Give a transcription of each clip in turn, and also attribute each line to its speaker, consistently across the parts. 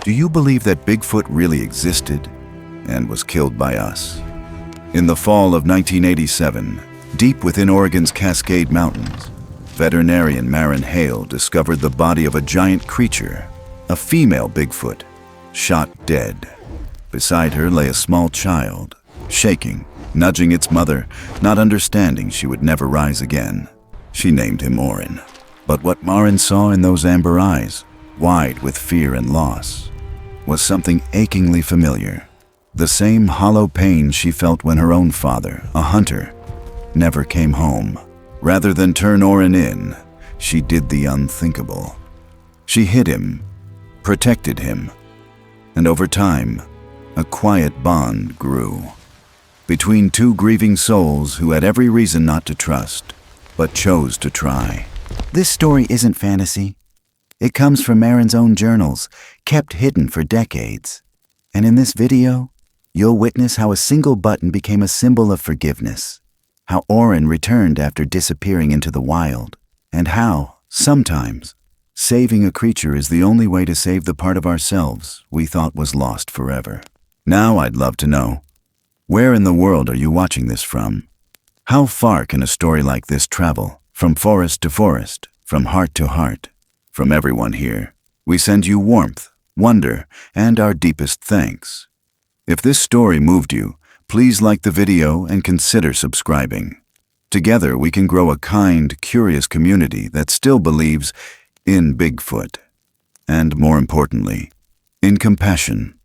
Speaker 1: Do you believe that Bigfoot really existed and was killed by us? In the fall of 1987, deep within Oregon's Cascade Mountains, veterinarian Maren Hale discovered the body of a giant creature, a female Bigfoot, shot dead. Beside her lay a small child, shaking, nudging its mother, not understanding she would never rise again. She named him Orrin. But what Maren saw in those amber eyes, wide with fear and loss, was something achingly familiar. The same hollow pain she felt when her own father, a hunter, never came home. Rather than turn Orrin in, she did the unthinkable. She hid him, protected him, and over time, a quiet bond grew between two grieving souls who had every reason not to trust, but chose to try.
Speaker 2: This story isn't fantasy. It comes from Maren's own journals, kept hidden for decades. And in this video, you'll witness how a single button became a symbol of forgiveness, how Orrin returned after disappearing into the wild, and how, sometimes, saving a creature is the only way to save the part of ourselves we thought was lost forever. Now I'd love to know, where in the world are you watching this from? How far can a story like this travel, from forest to forest, from heart to heart? From everyone here, we send you warmth, wonder, and our deepest thanks. If this story moved you, please like the video and consider subscribing. Together we can grow a kind, curious community that still believes in Bigfoot, and more importantly, in compassion.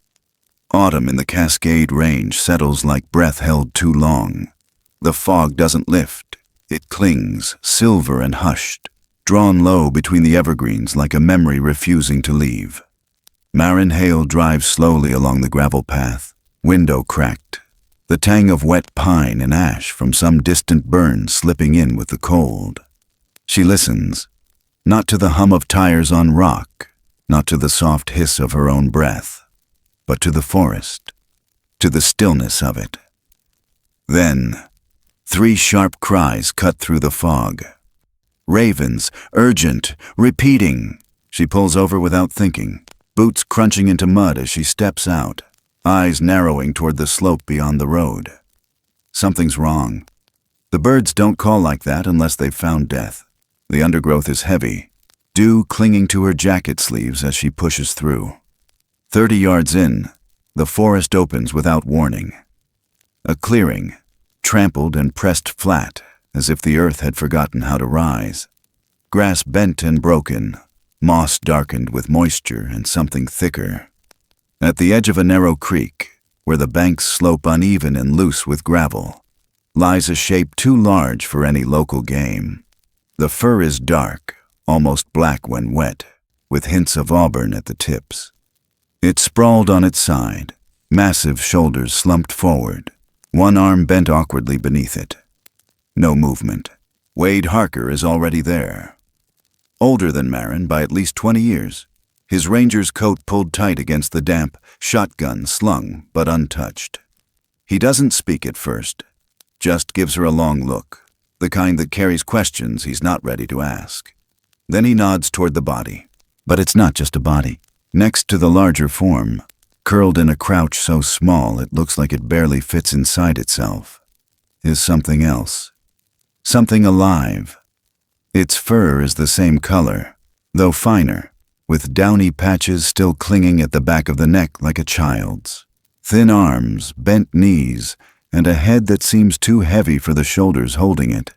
Speaker 2: Autumn in the Cascade Range settles like breath held too long. The fog doesn't lift, it clings, silver and hushed, drawn low between the evergreens like a memory refusing to leave. Maren Hale drives slowly along the gravel path, window cracked, the tang of wet pine and ash from some distant burn slipping in with the cold. She listens, not to the hum of tires on rock, not to the soft hiss of her own breath, but to the forest, to the stillness of it. Then, 3 sharp cries cut through the fog. Ravens, urgent, repeating. She pulls over without thinking, boots crunching into mud as she steps out, eyes narrowing toward the slope beyond the road. Something's wrong. The birds don't call like that unless they've found death. The undergrowth is heavy, dew clinging to her jacket sleeves as she pushes through. 30 yards in, the forest opens without warning. A clearing, trampled and pressed flat, as if the earth had forgotten how to rise. Grass bent and broken, moss darkened with moisture and something thicker. At the edge of a narrow creek, where the banks slope uneven and loose with gravel, lies a shape too large for any local game. The fur is dark, almost black when wet, with hints of auburn at the tips. It sprawled on its side, massive shoulders slumped forward, one arm bent awkwardly beneath it. No movement. Wade Harker is already there. Older than Maren by at least 20 years, his ranger's coat pulled tight against the damp, shotgun slung but untouched. He doesn't speak at first, just gives her a long look, the kind that carries questions he's not ready to ask. Then he nods toward the body. But it's not just a body. Next to the larger form, curled in a crouch so small it looks like it barely fits inside itself, is something else. Something alive. Its fur is the same color, though finer, with downy patches still clinging at the back of the neck like a child's. Thin arms, bent knees, and a head that seems too heavy for the shoulders holding it.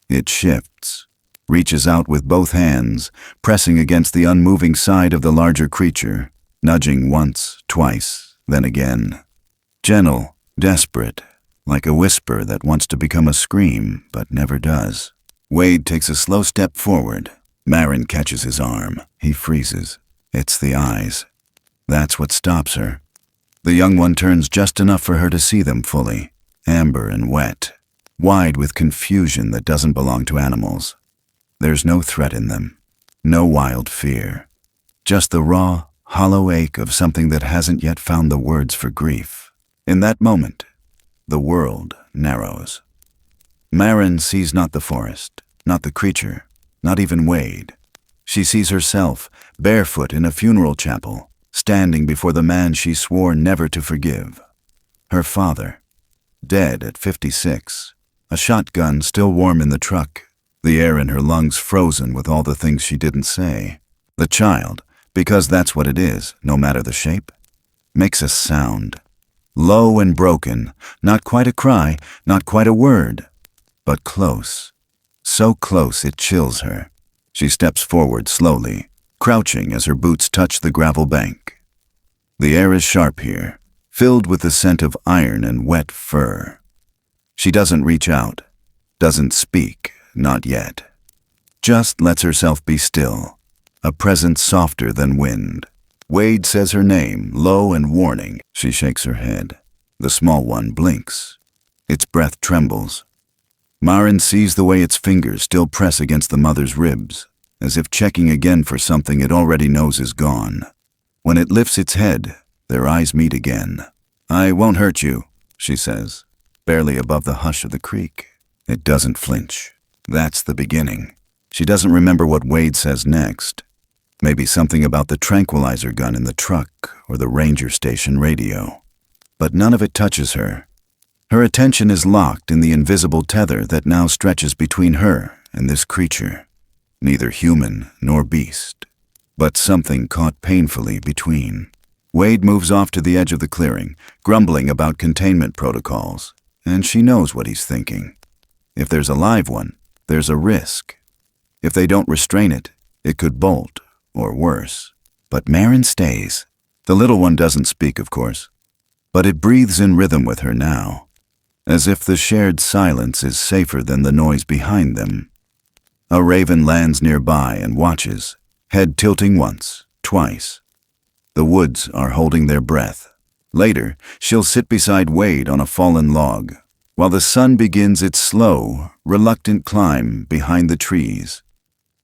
Speaker 2: It shifts, reaches out with both hands, pressing against the unmoving side of the larger creature, nudging once, twice, then again. Gentle, desperate, like a whisper that wants to become a scream, but never does. Wade takes a slow step forward. Maren catches his arm. He freezes. It's the eyes. That's what stops her. The young one turns just enough for her to see them fully, amber and wet, wide with confusion that doesn't belong to animals. There's no threat in them, no wild fear, just the raw, hollow ache of something that hasn't yet found the words for grief. In that moment, the world narrows. Maren sees not the forest, not the creature, not even Wade. She sees herself, barefoot in a funeral chapel,
Speaker 1: standing before the man she swore never to forgive. Her father, dead at 56, a shotgun still warm in the truck, the air in her lungs frozen with all the things she didn't say. The child, because that's what it is, no matter the shape, makes a sound. Low and broken, not quite a cry, not quite a word, but close. So close it chills her. She steps forward slowly, crouching as her boots touch the gravel bank. The air is sharp here, filled with the scent of iron and wet fur. She doesn't reach out, doesn't speak, not yet. Just lets herself be still, a presence softer than wind. Wade says her name, low and warning. She shakes her head. The small one blinks. Its breath trembles. Maren sees the way its fingers still press against the mother's ribs, as if checking again for something it already knows is gone. When it lifts its head, their eyes meet again. "I won't hurt you," she says, barely above the hush of the creek. It doesn't flinch. That's the beginning. She doesn't remember what Wade says next. Maybe something about the tranquilizer gun in the truck or the ranger station radio. But none of it touches her. Her attention is locked in the invisible tether that now stretches between her and this creature. Neither human nor beast, but something caught painfully between. Wade moves off to the edge of the clearing, grumbling about containment protocols, and she knows what he's thinking. If there's a live one, there's a risk. If they don't restrain it, it could bolt, or worse. But Maren stays. The little one doesn't speak, of course, but it breathes in rhythm with her now, as if the shared silence is safer than the noise behind them. A raven lands nearby and watches, head tilting once, twice. The woods are holding their breath. Later, she'll sit beside Wade on a fallen log, while the sun begins its slow, reluctant climb behind the trees.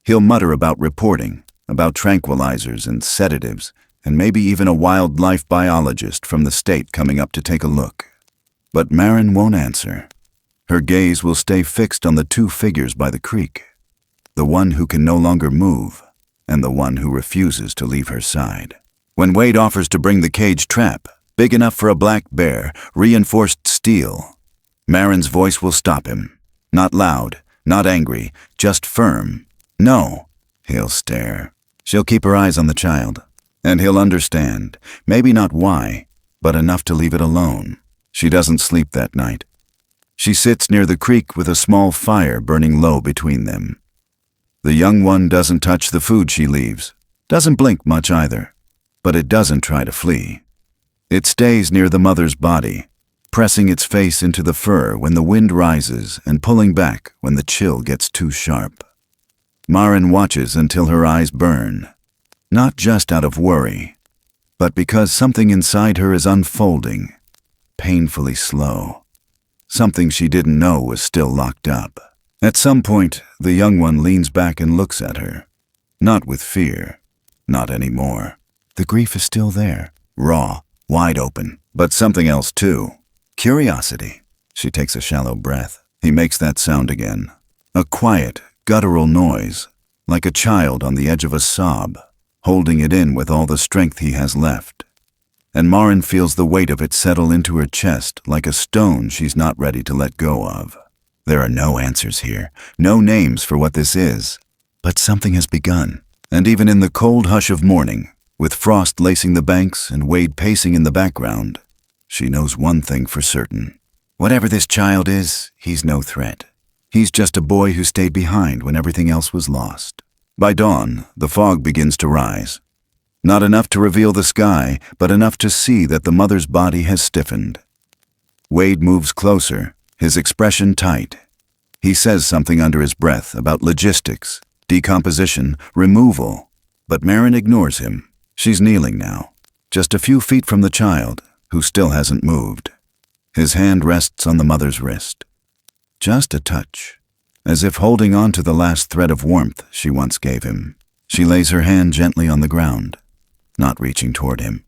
Speaker 1: He'll mutter about reporting, about tranquilizers and sedatives, and maybe even a wildlife biologist from the state coming up to take a look. But Maren won't answer. Her gaze will stay fixed on the two figures by the creek, the one who can no longer move, and the one who refuses to leave her side. When Wade offers to bring the cage trap, big enough for a black bear, reinforced steel, Maren's voice will stop him. Not loud, not angry, just firm. No. He'll stare. She'll keep her eyes on the child, and he'll understand, maybe not why, but enough to leave it alone. She doesn't sleep that night. She sits near the creek with a small fire burning low between them. The young one doesn't touch the food she leaves, doesn't blink much either, but it doesn't try to flee. It stays near the mother's body, pressing its face into the fur when the wind rises and pulling back when the chill gets too sharp. Maren watches until her eyes burn, not just out of worry, but because something inside her is unfolding, painfully slow. Something she didn't know was still locked up. At some point, the young one leans back and looks at her. Not with fear. Not anymore. The grief is still there, raw, wide open, but something else too. Curiosity. She takes a shallow breath. He makes that sound again. A quiet, guttural noise, like a child on the edge of a sob, holding it in with all the strength he has left. And Maren feels the weight of it settle into her chest like a stone she's not ready to let go of. There are no answers here, no names for what this is, but something has begun. And even in the cold hush of morning, with frost lacing the banks and Wade pacing in the background, she knows one thing for certain. Whatever this child is, he's no threat. He's just a boy who stayed behind when everything else was lost. By dawn, the fog begins to rise. Not enough to reveal the sky, but enough to see that the mother's body has stiffened. Wade moves closer, his expression tight. He says something under his breath about logistics, decomposition, removal, but Maren ignores him. She's kneeling now, just a few feet from the child, who still hasn't moved. His hand rests on the mother's wrist. Just a touch, as if holding on to the last thread of warmth she once gave him. She lays her hand gently on the ground, not reaching toward him,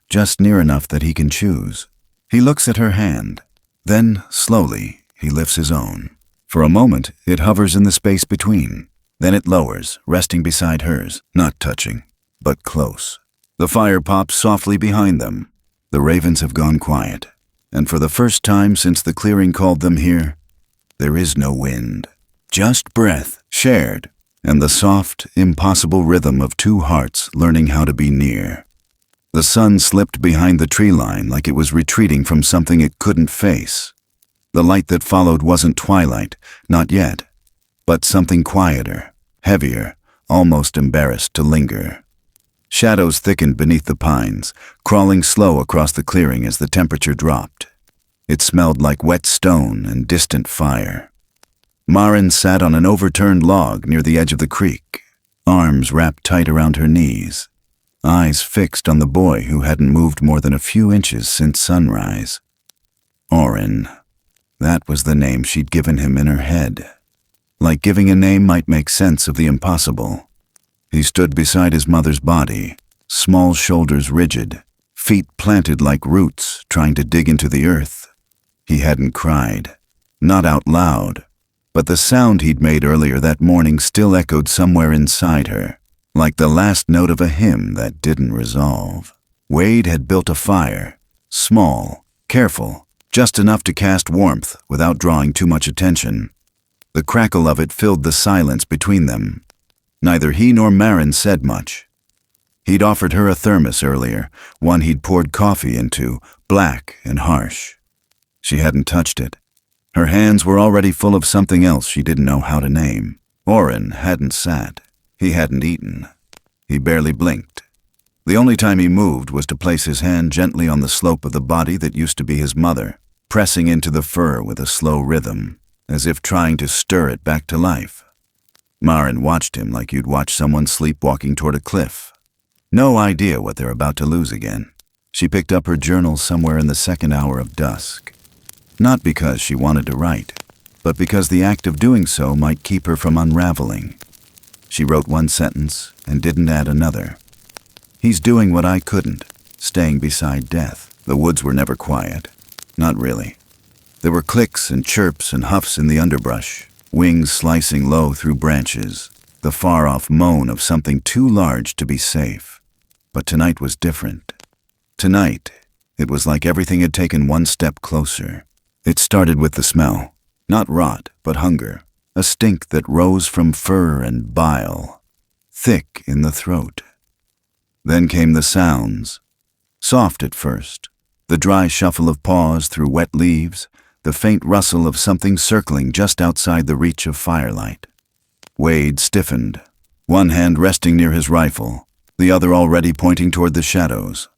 Speaker 1: just near enough that he can choose. He looks at her hand. Then, slowly, he lifts his own. For a moment, it hovers in the space between. Then it lowers, resting beside hers, not touching, but close. The fire popped softly behind them. The ravens have gone quiet, and for the first time since the clearing called them here, there is no wind. Just breath, shared, and the soft, impossible rhythm of two hearts learning how to be near. The sun slipped behind the tree line like it was retreating from something it couldn't face. The light that followed wasn't twilight, not yet, but something quieter, heavier, almost embarrassed to linger. Shadows thickened beneath the pines, crawling slow across the clearing as the temperature dropped. It smelled like wet stone and distant fire. Maren sat on an overturned log near the edge of the creek, arms wrapped tight around her knees, eyes fixed on the boy who hadn't moved more than a few inches since sunrise. Orrin. That was the name she'd given him in her head. Like giving a name might make sense of the impossible. He stood beside his mother's body, small shoulders rigid, feet planted like roots trying to dig into the earth. He hadn't cried, not out loud, but the sound he'd made earlier that morning still echoed somewhere inside her, like the last note of a hymn that didn't resolve. Wade had built a fire, small, careful, just enough to cast warmth without drawing too much attention. The crackle of it filled the silence between them. Neither he nor Maren said much. He'd offered her a thermos earlier, one he'd poured coffee into, black and harsh. She hadn't touched it. Her hands were already full of something else she didn't know how to name. Orrin hadn't sat. He hadn't eaten. He barely blinked. The only time he moved was to place his hand gently on the slope of the body that used to be his mother, pressing into the fur with a slow rhythm, as if trying to stir it back to life. Maren watched him like you'd watch someone sleepwalking toward a cliff. No idea what they're about to lose again. She picked up her journal somewhere in the second hour of dusk. Not because she wanted to write, but because the act of doing so might keep her from unraveling. She wrote one sentence and didn't add another. He's doing what I couldn't, staying beside death. The woods were never quiet. Not really. There were clicks and chirps and huffs in the underbrush, wings slicing low through branches, the far-off moan of something too large to be safe. But tonight was different. Tonight, it was like everything had taken one step closer. It started with the smell, not rot, but hunger, a stink that rose from fur and bile, thick in the throat. Then came the sounds, soft at first, the dry shuffle of paws through wet leaves, the faint rustle of something circling just outside the reach of firelight. Wade stiffened, one hand resting near his rifle, the other already pointing toward the shadows.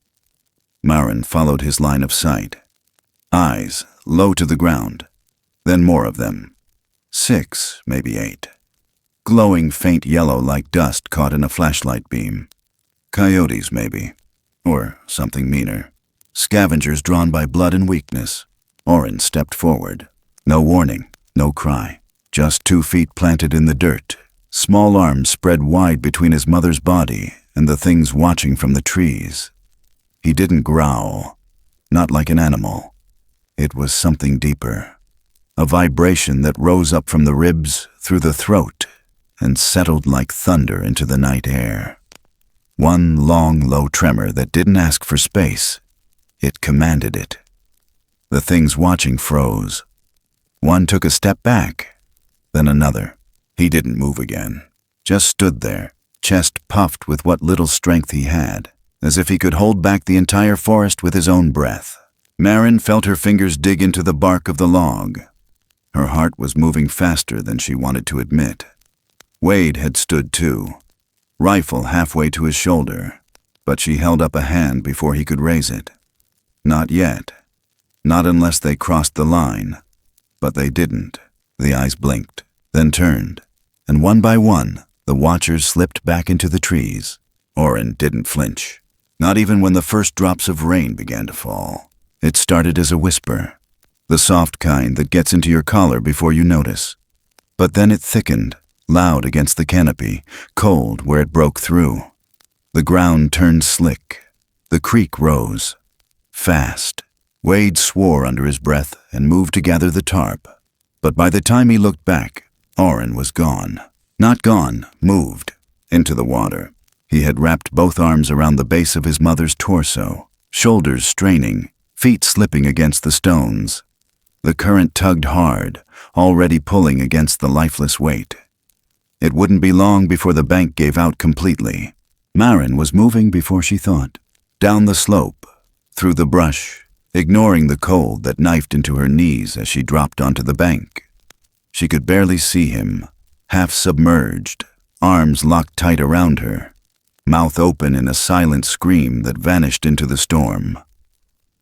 Speaker 1: Maren followed his line of sight. Eyes low to the ground, then more of them. 6, maybe 8. Glowing faint yellow like dust caught in a flashlight beam. Coyotes, maybe. Or something meaner. Scavengers drawn by blood and weakness. Orrin stepped forward. No warning, no cry. Just 2 feet planted in the dirt. Small arms spread wide between his mother's body and the things watching from the trees. He didn't growl. Not like an animal. It was something deeper. A vibration that rose up from the ribs, through the throat, and settled like thunder into the night air. One long, low tremor that didn't ask for space. It commanded it. The things watching froze. One took a step back, then another. He didn't move again. Just stood there, chest puffed with what little strength he had, as if he could hold back the entire forest with his own breath. Maren felt her fingers dig into the bark of the log. Her heart was moving faster than she wanted to admit. Wade had stood too, rifle halfway to his shoulder, but she held up a hand before he could raise it. Not yet. Not unless they crossed the line. But they didn't. The eyes blinked, then turned, and one by one, the watchers slipped back into the trees. Orrin didn't flinch, not even when the first drops of rain began to fall. It started as a whisper, the soft kind that gets into your collar before you notice. But then it thickened, loud against the canopy, cold where it broke through. The ground turned slick. The creek rose. Fast. Wade swore under his breath and moved to gather the tarp. But by the time he looked back, Orrin was gone. Not gone, moved. Into the water. He had wrapped both arms around the base of his mother's torso, shoulders straining, feet slipping against the stones. The current tugged hard, already pulling against the lifeless weight. It wouldn't be long before the bank gave out completely. Maren was moving before she thought. Down the slope, through the brush, ignoring the cold that knifed into her knees as she dropped onto the bank. She could barely see him, half submerged, arms locked tight around her, mouth open in a silent scream that vanished into the storm.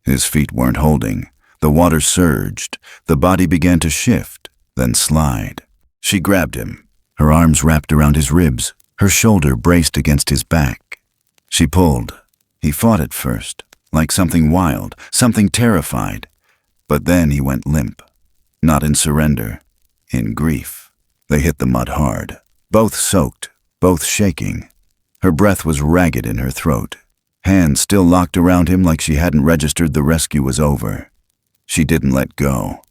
Speaker 1: His feet weren't holding. The water surged. The body began to shift, then slide. She grabbed him, her arms wrapped around his ribs, her shoulder braced against his back. She pulled. He fought at first, like something wild, something terrified. But then he went limp. Not in surrender, in grief. They hit the mud hard, both soaked, both shaking. Her breath was ragged in her throat, hands still locked around him like she hadn't registered the rescue was over. She didn't let go.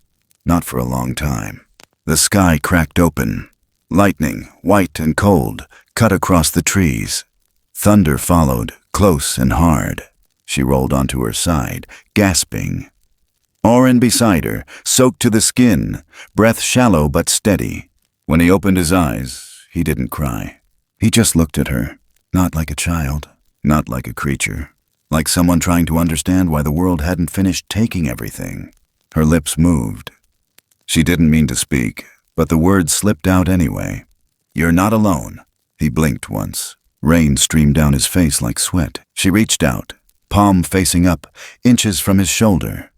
Speaker 1: Not for a long time. The sky cracked open. Lightning, white and cold, cut across the trees. Thunder followed, close and hard. She rolled onto her side, gasping. Orrin beside her, soaked to the skin, breath shallow but steady. When he opened his eyes, he didn't cry. He just looked at her, not like a child, not like a creature. Like someone trying to understand why the world hadn't finished taking everything. Her lips moved. She didn't mean to speak, but the words slipped out anyway. "You're not alone." He blinked once. Rain streamed down his face like sweat. She reached out, palm facing up, inches from his shoulder.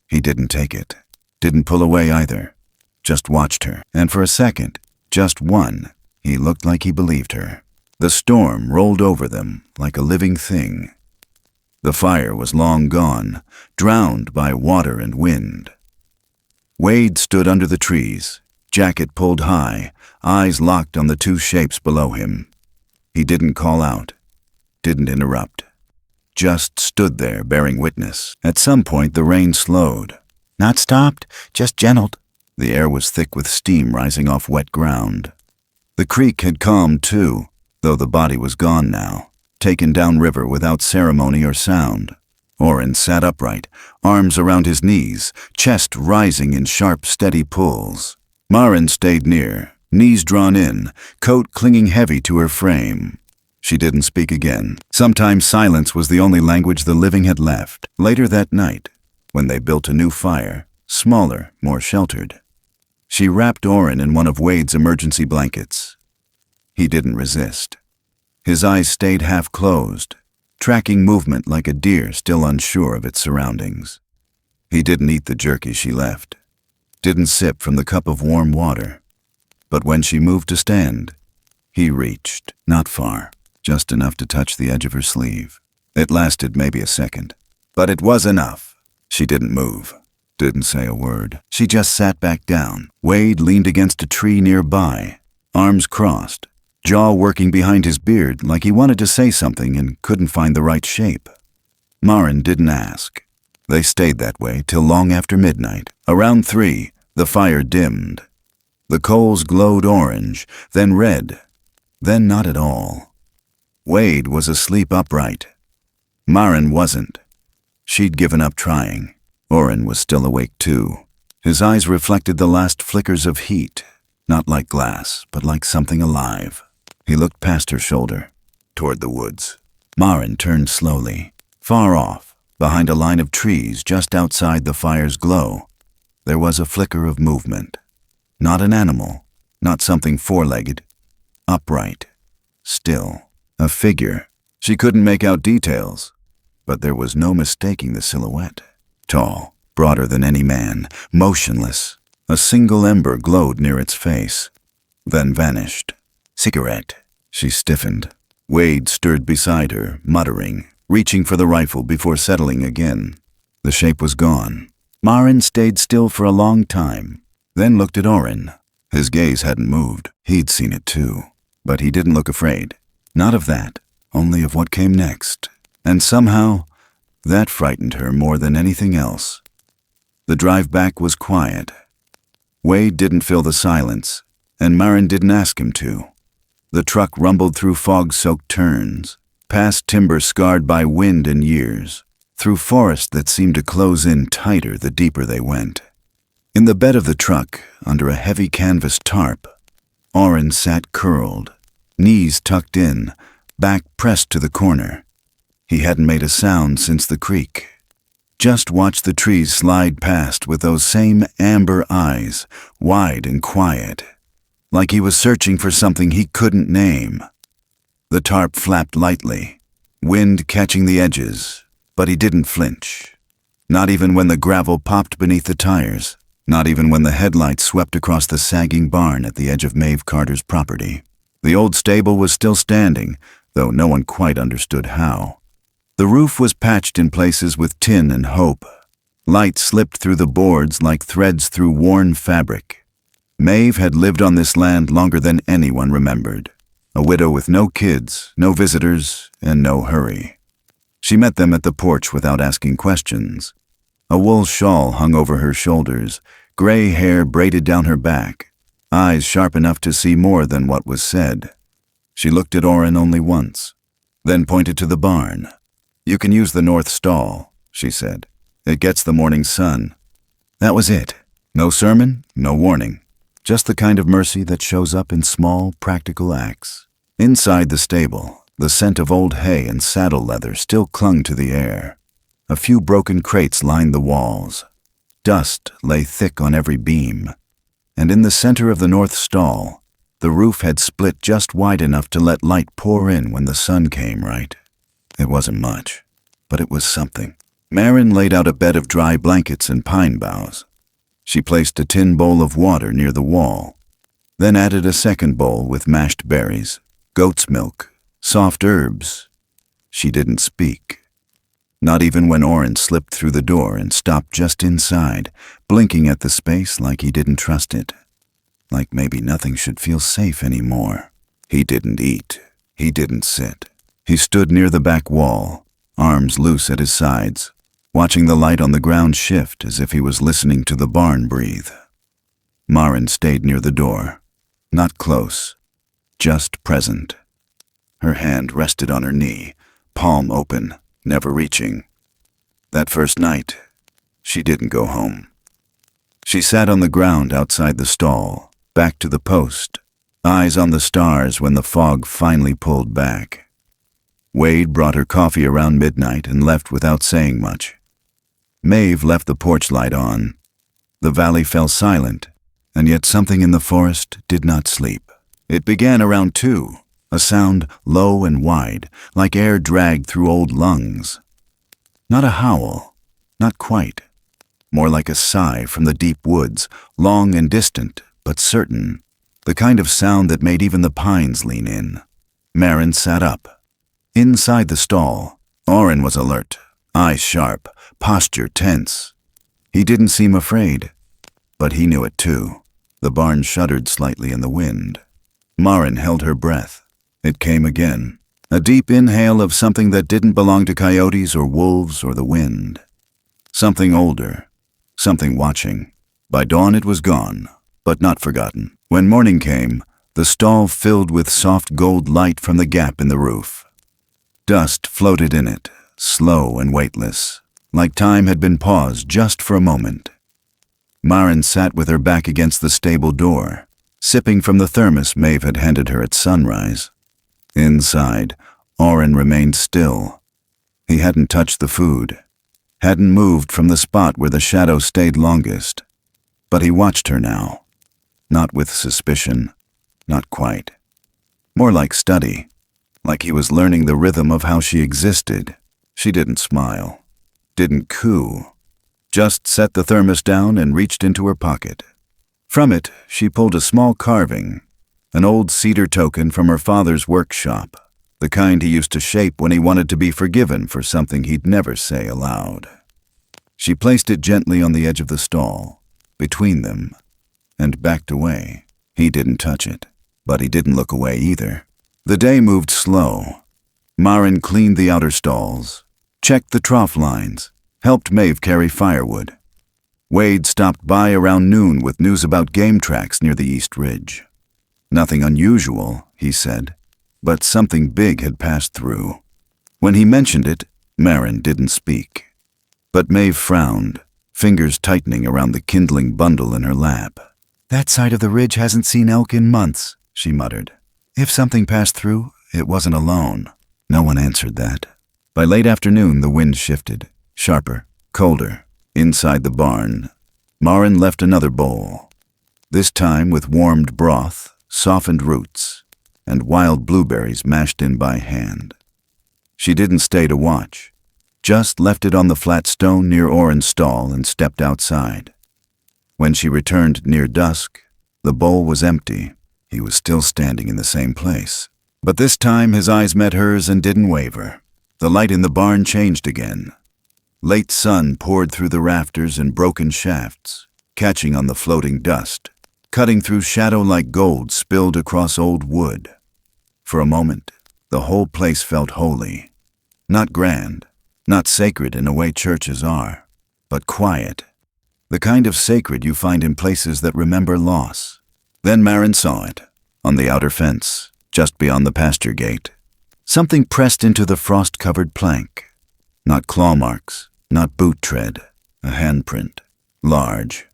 Speaker 1: He didn't take it. Didn't pull away either. Just watched her. And for a second, just one, he looked like he believed her. The storm rolled over them like a living thing. The fire was long gone, drowned by water and wind. Wade stood under the trees, jacket pulled high, eyes locked on the two shapes below him. He didn't call out, didn't interrupt. Just stood there bearing witness. At some point the rain slowed.
Speaker 2: Not stopped, just gentled.
Speaker 1: The air was thick with steam rising off wet ground. The creek had calmed too, though the body was gone now. Taken downriver without ceremony or sound. Orrin sat upright, arms around his knees, chest rising in sharp, steady pulls. Maren stayed near, knees drawn in, coat clinging heavy to her frame. She didn't speak again. Sometimes silence was the only language the living had left. Later that night, when they built a new fire, smaller, more sheltered, she wrapped Orrin in one of Wade's emergency blankets. He didn't resist. His eyes stayed half closed, tracking movement like a deer still unsure of its surroundings. He didn't eat the jerky she left, didn't sip from the cup of warm water. But when she moved to stand, he reached, not far, just enough to touch the edge of her sleeve. It lasted maybe a second, but it was enough. She didn't move, didn't say a word. She just sat back down. Wade leaned against a tree nearby, arms crossed, jaw working behind his beard like he wanted to say something and couldn't find the right shape. Maren didn't ask. They stayed that way till long after midnight. Around 3, the fire dimmed. The coals glowed orange, then red, then not at all. Wade was asleep upright. Maren wasn't. She'd given up trying. Orrin was still awake too. His eyes reflected the last flickers of heat, not like glass, but like something alive. He looked past her shoulder, toward the woods. Maren turned slowly. Far off, behind a line of trees just outside the fire's glow, there was a flicker of movement. Not an animal, not something four-legged. Upright, still, a figure. She couldn't make out details, but there was no mistaking the silhouette. Tall, broader than any man, motionless. A single ember glowed near its face, then vanished. "Cigarette." She stiffened. Wade stirred beside her, muttering, reaching for the rifle before settling again. The shape was gone. Maren stayed still for a long time, then looked at Orrin. His gaze hadn't moved. He'd seen it too. But he didn't look afraid. Not of that, only of what came next. And somehow, that frightened her more than anything else. The drive back was quiet. Wade didn't fill the silence, and Maren didn't ask him to. The truck rumbled through fog-soaked turns, past timber scarred by wind and years, through forest that seemed to close in tighter the deeper they went. In the bed of the truck, under a heavy canvas tarp, Orrin sat curled, knees tucked in, back pressed to the corner. He hadn't made a sound since the creek. Just watched the trees slide past with those same amber eyes, wide and quiet, like he was searching for something he couldn't name. The tarp flapped lightly, wind catching the edges, but he didn't flinch. Not even when the gravel popped beneath the tires, not even when the headlights swept across the sagging barn at the edge of Maeve Carter's property. The old stable was still standing, though no one quite understood how. The roof was patched in places with tin and hope. Light slipped through the boards like threads through worn fabric. Maeve had lived on this land longer than anyone remembered. A widow with no kids, no visitors, and no hurry. She met them at the porch without asking questions. A wool shawl hung over her shoulders, gray hair braided down her back, eyes sharp enough to see more than what was said. She looked at Orrin only once, then pointed to the barn. "You can use the north stall," she said. "It gets the morning sun." That was it. No sermon, no warning. Just the kind of mercy that shows up in small, practical acts. Inside the stable, the scent of old hay and saddle leather still clung to the air. A few broken crates lined the walls. Dust lay thick on every beam. And in the center of the north stall, the roof had split just wide enough to let light pour in when the sun came right. It wasn't much, but it was something. Maren laid out a bed of dry blankets and pine boughs. She placed a tin bowl of water near the wall, then added a second bowl with mashed berries, goat's milk, soft herbs. She didn't speak. Not even when Orrin slipped through the door and stopped just inside, blinking at the space like he didn't trust it. Like maybe nothing should feel safe anymore. He didn't eat. He didn't sit. He stood near the back wall, arms loose at his sides, watching the light on the ground shift as if he was listening to the barn breathe. Maren stayed near the door, not close, just present. Her hand rested on her knee, palm open, never reaching. That first night, she didn't go home. She sat on the ground outside the stall, back to the post, eyes on the stars when the fog finally pulled back. Wade brought her coffee around midnight and left without saying much. Maeve left the porch light on. The valley fell silent, and yet something in the forest did not sleep. It began around 2, a sound low and wide, like air dragged through old lungs. Not a howl, not quite. More like a sigh from the deep woods, long and distant, but certain. The kind of sound that made even the pines lean in. Maren sat up. Inside the stall, Orrin was alert, eyes sharp, posture tense. He didn't seem afraid, but he knew it too. The barn shuddered slightly in the wind. Maren held her breath. It came again, a deep inhale of something that didn't belong to coyotes or wolves or the wind. Something older, something watching. By dawn it was gone, but not forgotten. When morning came, the stall filled with soft gold light from the gap in the roof. Dust floated in it, slow and weightless, like time had been paused just for a moment. Maren sat with her back against the stable door, sipping from the thermos Maeve had handed her at sunrise. Inside, Orrin remained still. He hadn't touched the food, hadn't moved from the spot where the shadow stayed longest. But he watched her now, not with suspicion, not quite. More like study. Like he was learning the rhythm of how she existed. She didn't smile, didn't coo, just set the thermos down and reached into her pocket. From it, she pulled a small carving, an old cedar token from her father's workshop, the kind he used to shape when he wanted to be forgiven for something he'd never say aloud. She placed it gently on the edge of the stall, between them, and backed away. He didn't touch it, but he didn't look away either. The day moved slow. Maren cleaned the outer stalls, checked the trough lines, helped Maeve carry firewood. Wade stopped by around noon with news about game tracks near the East Ridge. Nothing unusual, he said, but something big had passed through. When he mentioned it, Maren didn't speak. But Maeve frowned, fingers tightening around the kindling bundle in her lap.
Speaker 2: That side of the ridge hasn't seen elk in months, she muttered. If something passed through, it wasn't alone.
Speaker 1: No one answered that. By late afternoon, the wind shifted, sharper, colder. Inside the barn, Maren left another bowl, this time with warmed broth, softened roots, and wild blueberries mashed in by hand. She didn't stay to watch, just left it on the flat stone near Orrin's stall and stepped outside. When she returned near dusk, the bowl was empty. He was still standing in the same place. But this time his eyes met hers and didn't waver. The light in the barn changed again. Late sun poured through the rafters in broken shafts, catching on the floating dust, cutting through shadow like gold spilled across old wood. For a moment, the whole place felt holy. Not grand, not sacred in a way churches are, but quiet. The kind of sacred you find in places that remember loss. Then Maren saw it, on the outer fence, just beyond the pasture gate. Something pressed into the frost-covered plank. Not claw marks, not boot tread, a handprint. Large,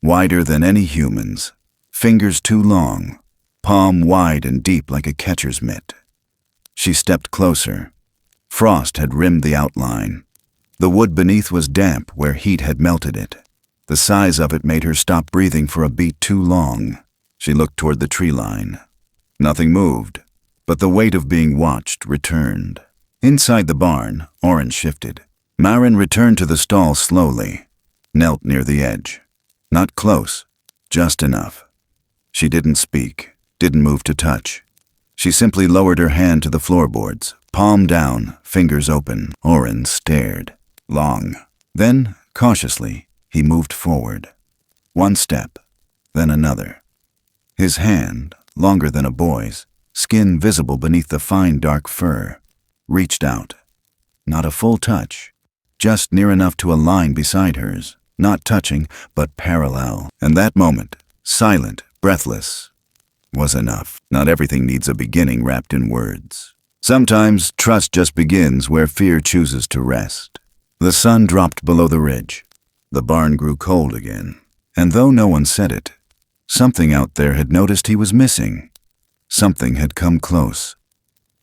Speaker 1: wider than any human's, fingers too long, palm wide and deep like a catcher's mitt. She stepped closer. Frost had rimmed the outline. The wood beneath was damp where heat had melted it. The size of it made her stop breathing for a beat too long. She looked toward the tree line. Nothing moved, but the weight of being watched returned. Inside the barn, Orrin shifted. Maren returned to the stall slowly, knelt near the edge. Not close, just enough. She didn't speak, didn't move to touch. She simply lowered her hand to the floorboards, palm down, fingers open. Orrin stared. Long. Then, cautiously, he moved forward. One step, then another. His hand, longer than a boy's, skin visible beneath the fine dark fur, reached out. Not a full touch, just near enough to a line beside hers, not touching, but parallel. And that moment, silent, breathless, was enough. Not everything needs a beginning wrapped in words. Sometimes trust just begins where fear chooses to rest. The sun dropped below the ridge. The barn grew cold again. And though no one said it, something out there had noticed he was missing. Something had come close,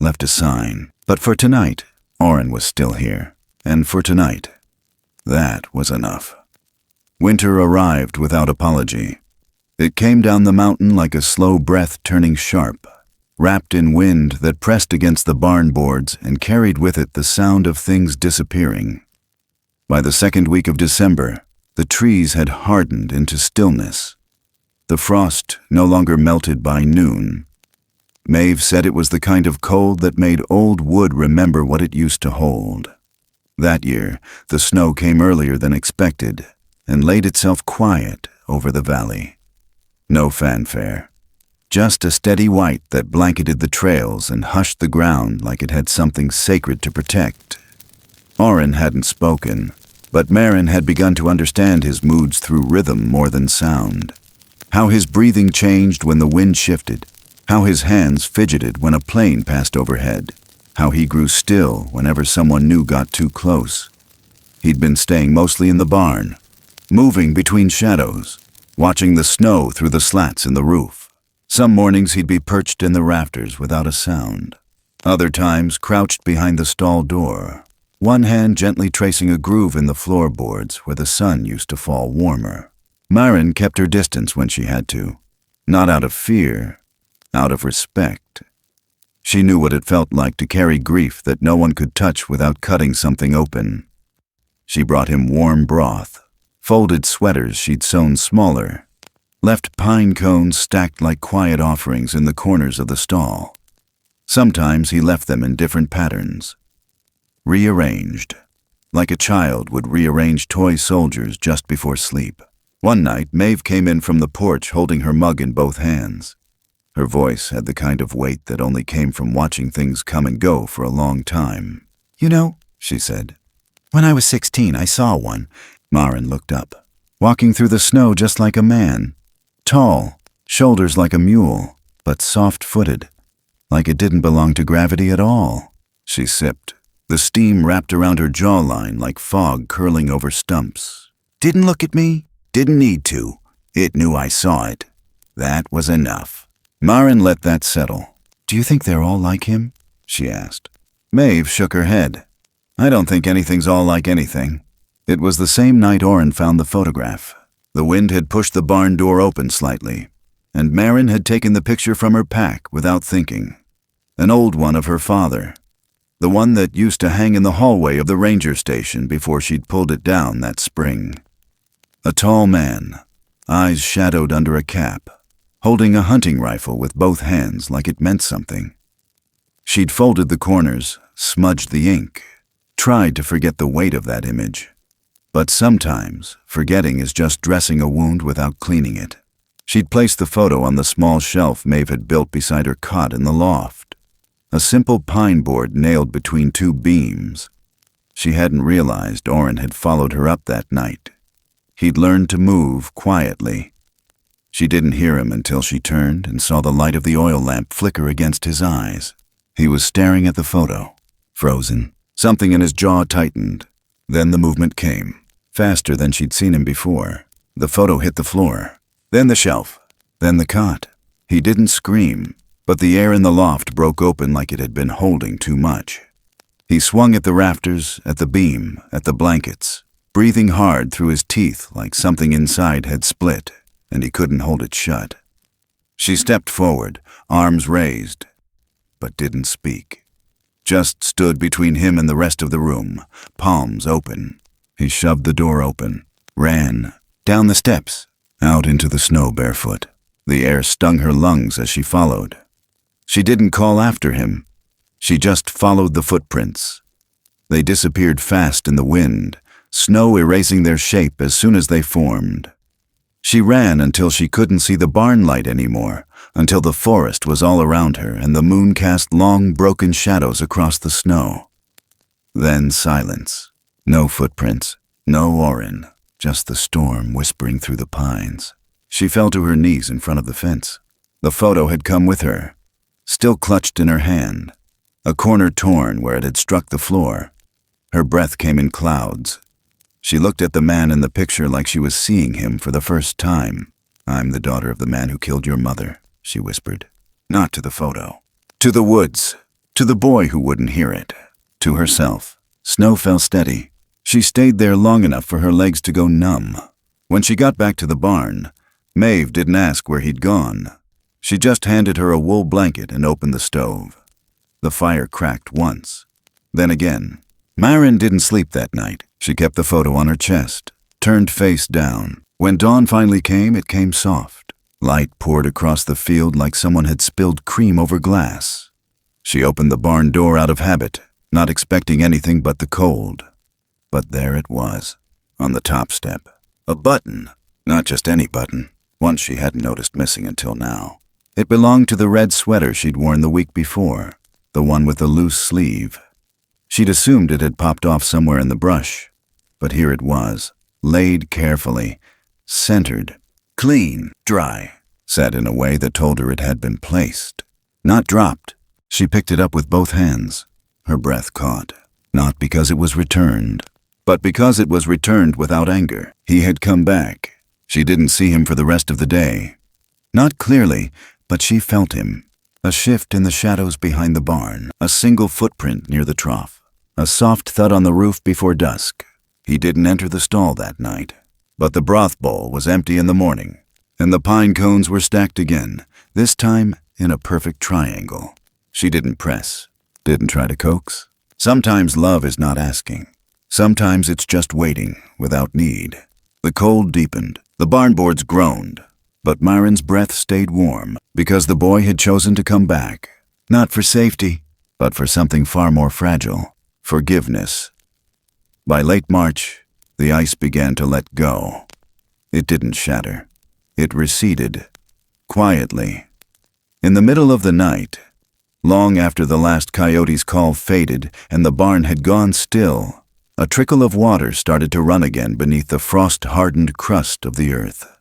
Speaker 1: left a sign. But for tonight, Orrin was still here. And for tonight, that was enough. Winter arrived without apology. It came down the mountain like a slow breath turning sharp, wrapped in wind that pressed against the barn boards and carried with it the sound of things disappearing. By the second week of December, the trees had hardened into stillness. The frost no longer melted by noon. Maeve said it was the kind of cold that made old wood remember what it used to hold. That year, the snow came earlier than expected and laid itself quiet over the valley. No fanfare, just a steady white that blanketed the trails and hushed the ground like it had something sacred to protect. Orrin hadn't spoken, but Maren had begun to understand his moods through rhythm more than sound. How his breathing changed when the wind shifted, how his hands fidgeted when a plane passed overhead, how he grew still whenever someone new got too close. He'd been staying mostly in the barn, moving between shadows, watching the snow through the slats in the roof. Some mornings he'd be perched in the rafters without a sound. Other times crouched behind the stall door, one hand gently tracing a groove in the floorboards where the sun used to fall warmer. Maren kept her distance when she had to, not out of fear, out of respect. She knew what it felt like to carry grief that no one could touch without cutting something open. She brought him warm broth, folded sweaters she'd sewn smaller, left pine cones stacked like quiet offerings in the corners of the stall. Sometimes he left them in different patterns, rearranged, like a child would rearrange toy soldiers just before sleep. One night, Maeve came in from the porch holding her mug in both hands. Her voice had the kind of weight that only came from watching things come and go for a long time.
Speaker 2: You know,
Speaker 1: she said,
Speaker 2: when I was 16, I saw one.
Speaker 1: Maren looked up, walking through the snow just like a man. Tall, shoulders like a mule, but soft-footed. like it didn't belong to gravity at all. She sipped. The steam wrapped around her jawline like fog curling over stumps.
Speaker 2: Didn't look at me, didn't need to. It knew I saw it. That was enough.
Speaker 1: Maren let that settle.
Speaker 2: Do you think they're all like him? She asked.
Speaker 1: Maeve shook her head. I don't think anything's all like anything. It was the same night Orrin found the photograph. The wind had pushed the barn door open slightly, and Maren had taken the picture from her pack without thinking. An old one of her father. The one that used to hang in the hallway of the ranger station before she'd pulled it down that spring. A tall man, eyes shadowed under a cap, holding a hunting rifle with both hands like it meant something. She'd folded the corners, smudged the ink, tried to forget the weight of that image. But sometimes, forgetting is just dressing a wound without cleaning it. She'd placed the photo on the small shelf Maeve had built beside her cot in the loft. A simple pine board nailed between two beams. She hadn't realized Orrin had followed her up that night. He'd learned to move quietly. She didn't hear him until she turned and saw the light of the oil lamp flicker against his eyes. He was staring at the photo, frozen. Something in his jaw tightened. Then the movement came, faster than she'd seen him before. The photo hit the floor, then the shelf, then the cot. He didn't scream, but the air in the loft broke open like it had been holding too much. He swung at the rafters, at the beam, at the blankets, breathing hard through his teeth like something inside had split, and he couldn't hold it shut. She stepped forward, arms raised, but didn't speak. Just stood between him and the rest of the room, palms open. He shoved the door open, ran, down the steps, out into the snow barefoot. The air stung her lungs as she followed. She didn't call after him. She just followed the footprints. They disappeared fast in the wind, snow erasing their shape as soon as they formed. She ran until she couldn't see the barn light anymore, until the forest was all around her and the moon cast long, broken shadows across the snow. Then silence. No footprints, no Orrin, just the storm whispering through the pines. She fell to her knees in front of the fence. The photo had come with her, still clutched in her hand, a corner torn where it had struck the floor. Her breath came in clouds. She looked at the man in the picture like she was seeing him for the first time. "I'm the daughter of the man who killed your mother," she whispered. Not to the photo. To the woods. To the boy who wouldn't hear it. To herself. Snow fell steady. She stayed there long enough for her legs to go numb. When she got back to the barn, Maeve didn't ask where he'd gone. She just handed her a wool blanket and opened the stove. The fire cracked once, then again. Maren didn't sleep that night. She kept the photo on her chest, turned face down. When dawn finally came, it came soft. Light poured across the field like someone had spilled cream over glass. She opened the barn door out of habit, not expecting anything but the cold. But there it was, on the top step. A button, not just any button, one she hadn't noticed missing until now. It belonged to the red sweater she'd worn the week before, the one with the loose sleeve. She'd assumed it had popped off somewhere in the brush, but here it was, laid carefully, centered, clean, dry, set in a way that told her it had been placed, not dropped. She picked it up with both hands. Her breath caught, not because it was returned, but because it was returned without anger. He had come back. She didn't see him for the rest of the day. Not clearly, but she felt him. A shift in the shadows behind the barn, a single footprint near the trough, a soft thud on the roof before dusk. He didn't enter the stall that night, but the broth bowl was empty in the morning, and the pine cones were stacked again, this time in a perfect triangle. She didn't press, didn't try to coax. Sometimes love is not asking. Sometimes it's just waiting, without need. The cold deepened. The barn boards groaned. But Maren's breath stayed warm because the boy had chosen to come back. Not for safety, but for something far more fragile. Forgiveness. By late March, the ice began to let go. It didn't shatter. It receded. Quietly. In the middle of the night, long after the last coyote's call faded and the barn had gone still, a trickle of water started to run again beneath the frost-hardened crust of the earth.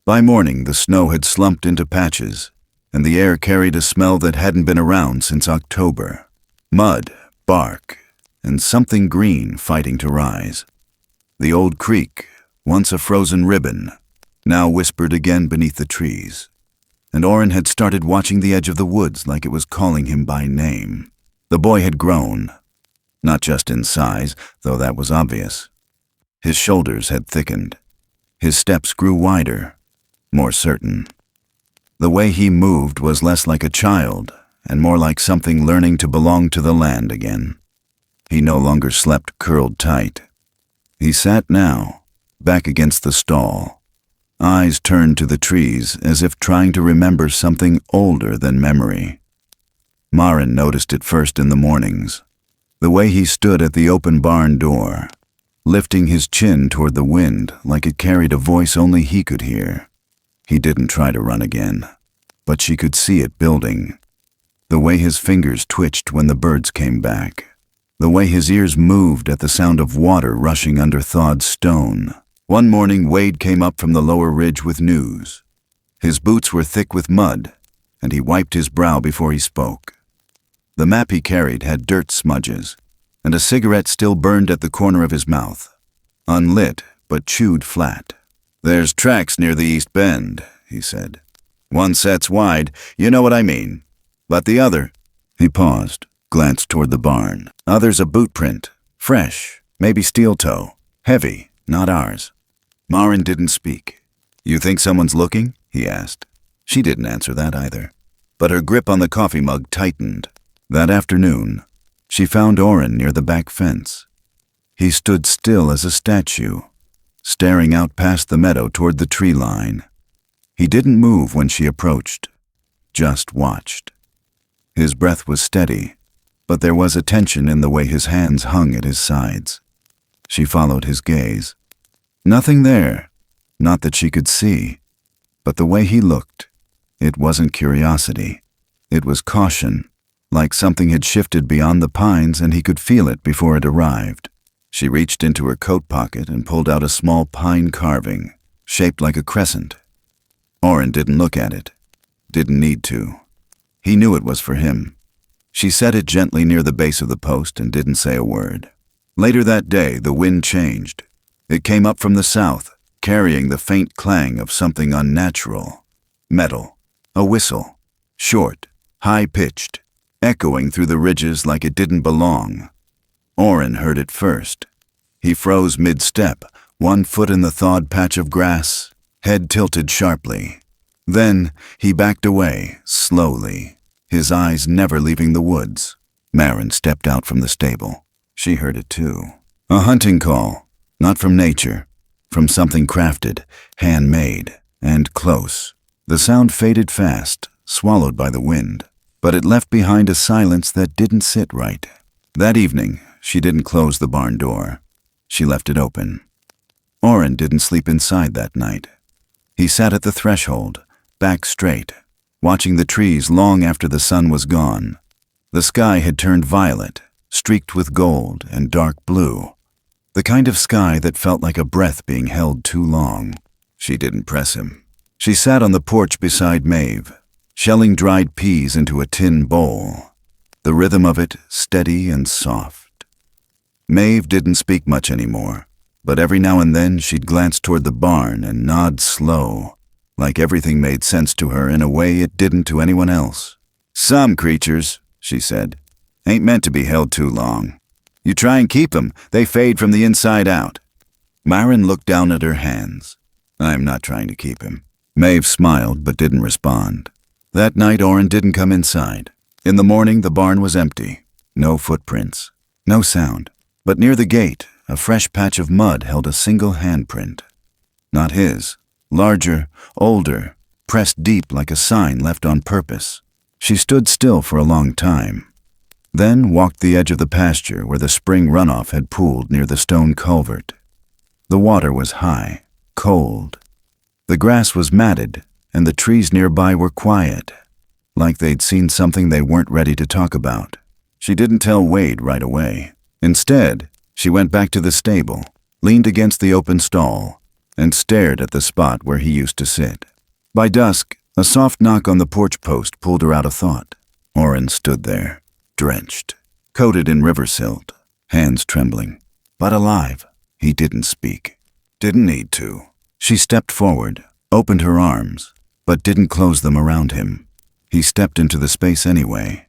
Speaker 1: By morning, the snow had slumped into patches, and the air carried a smell that hadn't been around since October. Mud, bark, and something green fighting to rise. The old creek, once a frozen ribbon, now whispered again beneath the trees. And Orrin had started watching the edge of the woods like it was calling him by name. The boy had grown, not just in size, though that was obvious. His shoulders had thickened. His steps grew wider, more certain. The way he moved was less like a child and more like something learning to belong to the land again. He no longer slept curled tight. He sat now, back against the stall, eyes turned to the trees as if trying to remember something older than memory. Maren noticed it first in the mornings, the way he stood at the open barn door, lifting his chin toward the wind like it carried a voice only he could hear. He didn't try to run again, but she could see it building. The way his fingers twitched when the birds came back. The way his ears moved at the sound of water rushing under thawed stone. One morning, Wade came up from the lower ridge with news. His boots were thick with mud, and he wiped his brow before he spoke. The map he carried had dirt smudges, and a cigarette still burned at the corner of his mouth, unlit but chewed flat. "There's tracks near the East Bend," he said. "One set's wide, you know what I mean. But the other—" He paused, glanced toward the barn. "Other's a boot print, fresh, maybe steel toe, heavy, not ours." Maren didn't speak. "You think someone's looking?" he asked. She didn't answer that either, but her grip on the coffee mug tightened. That afternoon, she found Orrin near the back fence. He stood still as a statue, staring out past the meadow toward the tree line. He didn't move when she approached, just watched. His breath was steady, but there was a tension in the way his hands hung at his sides. She followed his gaze. Nothing there, not that she could see, but the way he looked. It wasn't curiosity. It was caution, like something had shifted beyond the pines and he could feel it before it arrived. She reached into her coat pocket and pulled out a small pine carving, shaped like a crescent. Orrin didn't look at it. Didn't need to. He knew it was for him. She set it gently near the base of the post and didn't say a word. Later that day, the wind changed. It came up from the south, carrying the faint clang of something unnatural. Metal. A whistle. Short, high-pitched, echoing through the ridges like it didn't belong. Orrin heard it first. He froze mid-step, one foot in the thawed patch of grass, head tilted sharply. Then he backed away, slowly, his eyes never leaving the woods. Maren stepped out from the stable. She heard it too. A hunting call, not from nature, from something crafted, handmade, and close. The sound faded fast, swallowed by the wind, but it left behind a silence that didn't sit right. That evening, she didn't close the barn door. She left it open. Orrin didn't sleep inside that night. He sat at the threshold, back straight, watching the trees long after the sun was gone. The sky had turned violet, streaked with gold and dark blue, the kind of sky that felt like a breath being held too long. She didn't press him. She sat on the porch beside Maeve, shelling dried peas into a tin bowl, the rhythm of it steady and soft. Maeve didn't speak much anymore, but every now and then she'd glance toward the barn and nod slow, like everything made sense to her in a way it didn't to anyone else. "Some creatures," she said, "ain't meant to be held too long. You try and keep them, they fade from the inside out." Maren looked down at her hands. "I'm not trying to keep him." Maeve smiled but didn't respond. That night Orrin didn't come inside. In the morning the barn was empty. No footprints. No sound. But near the gate, a fresh patch of mud held a single handprint. Not his. Larger, older, pressed deep like a sign left on purpose. She stood still for a long time, then walked the edge of the pasture where the spring runoff had pooled near the stone culvert. The water was high, cold. The grass was matted, and the trees nearby were quiet, like they'd seen something they weren't ready to talk about. She didn't tell Wade right away. Instead, she went back to the stable, leaned against the open stall, and stared at the spot where he used to sit. By dusk, A soft knock on the porch post pulled her out of thought. Orrin stood there, drenched, coated in river silt, hands trembling, but alive. He didn't speak. Didn't need to. She stepped forward, opened her arms, but didn't close them around him. He stepped into the space anyway,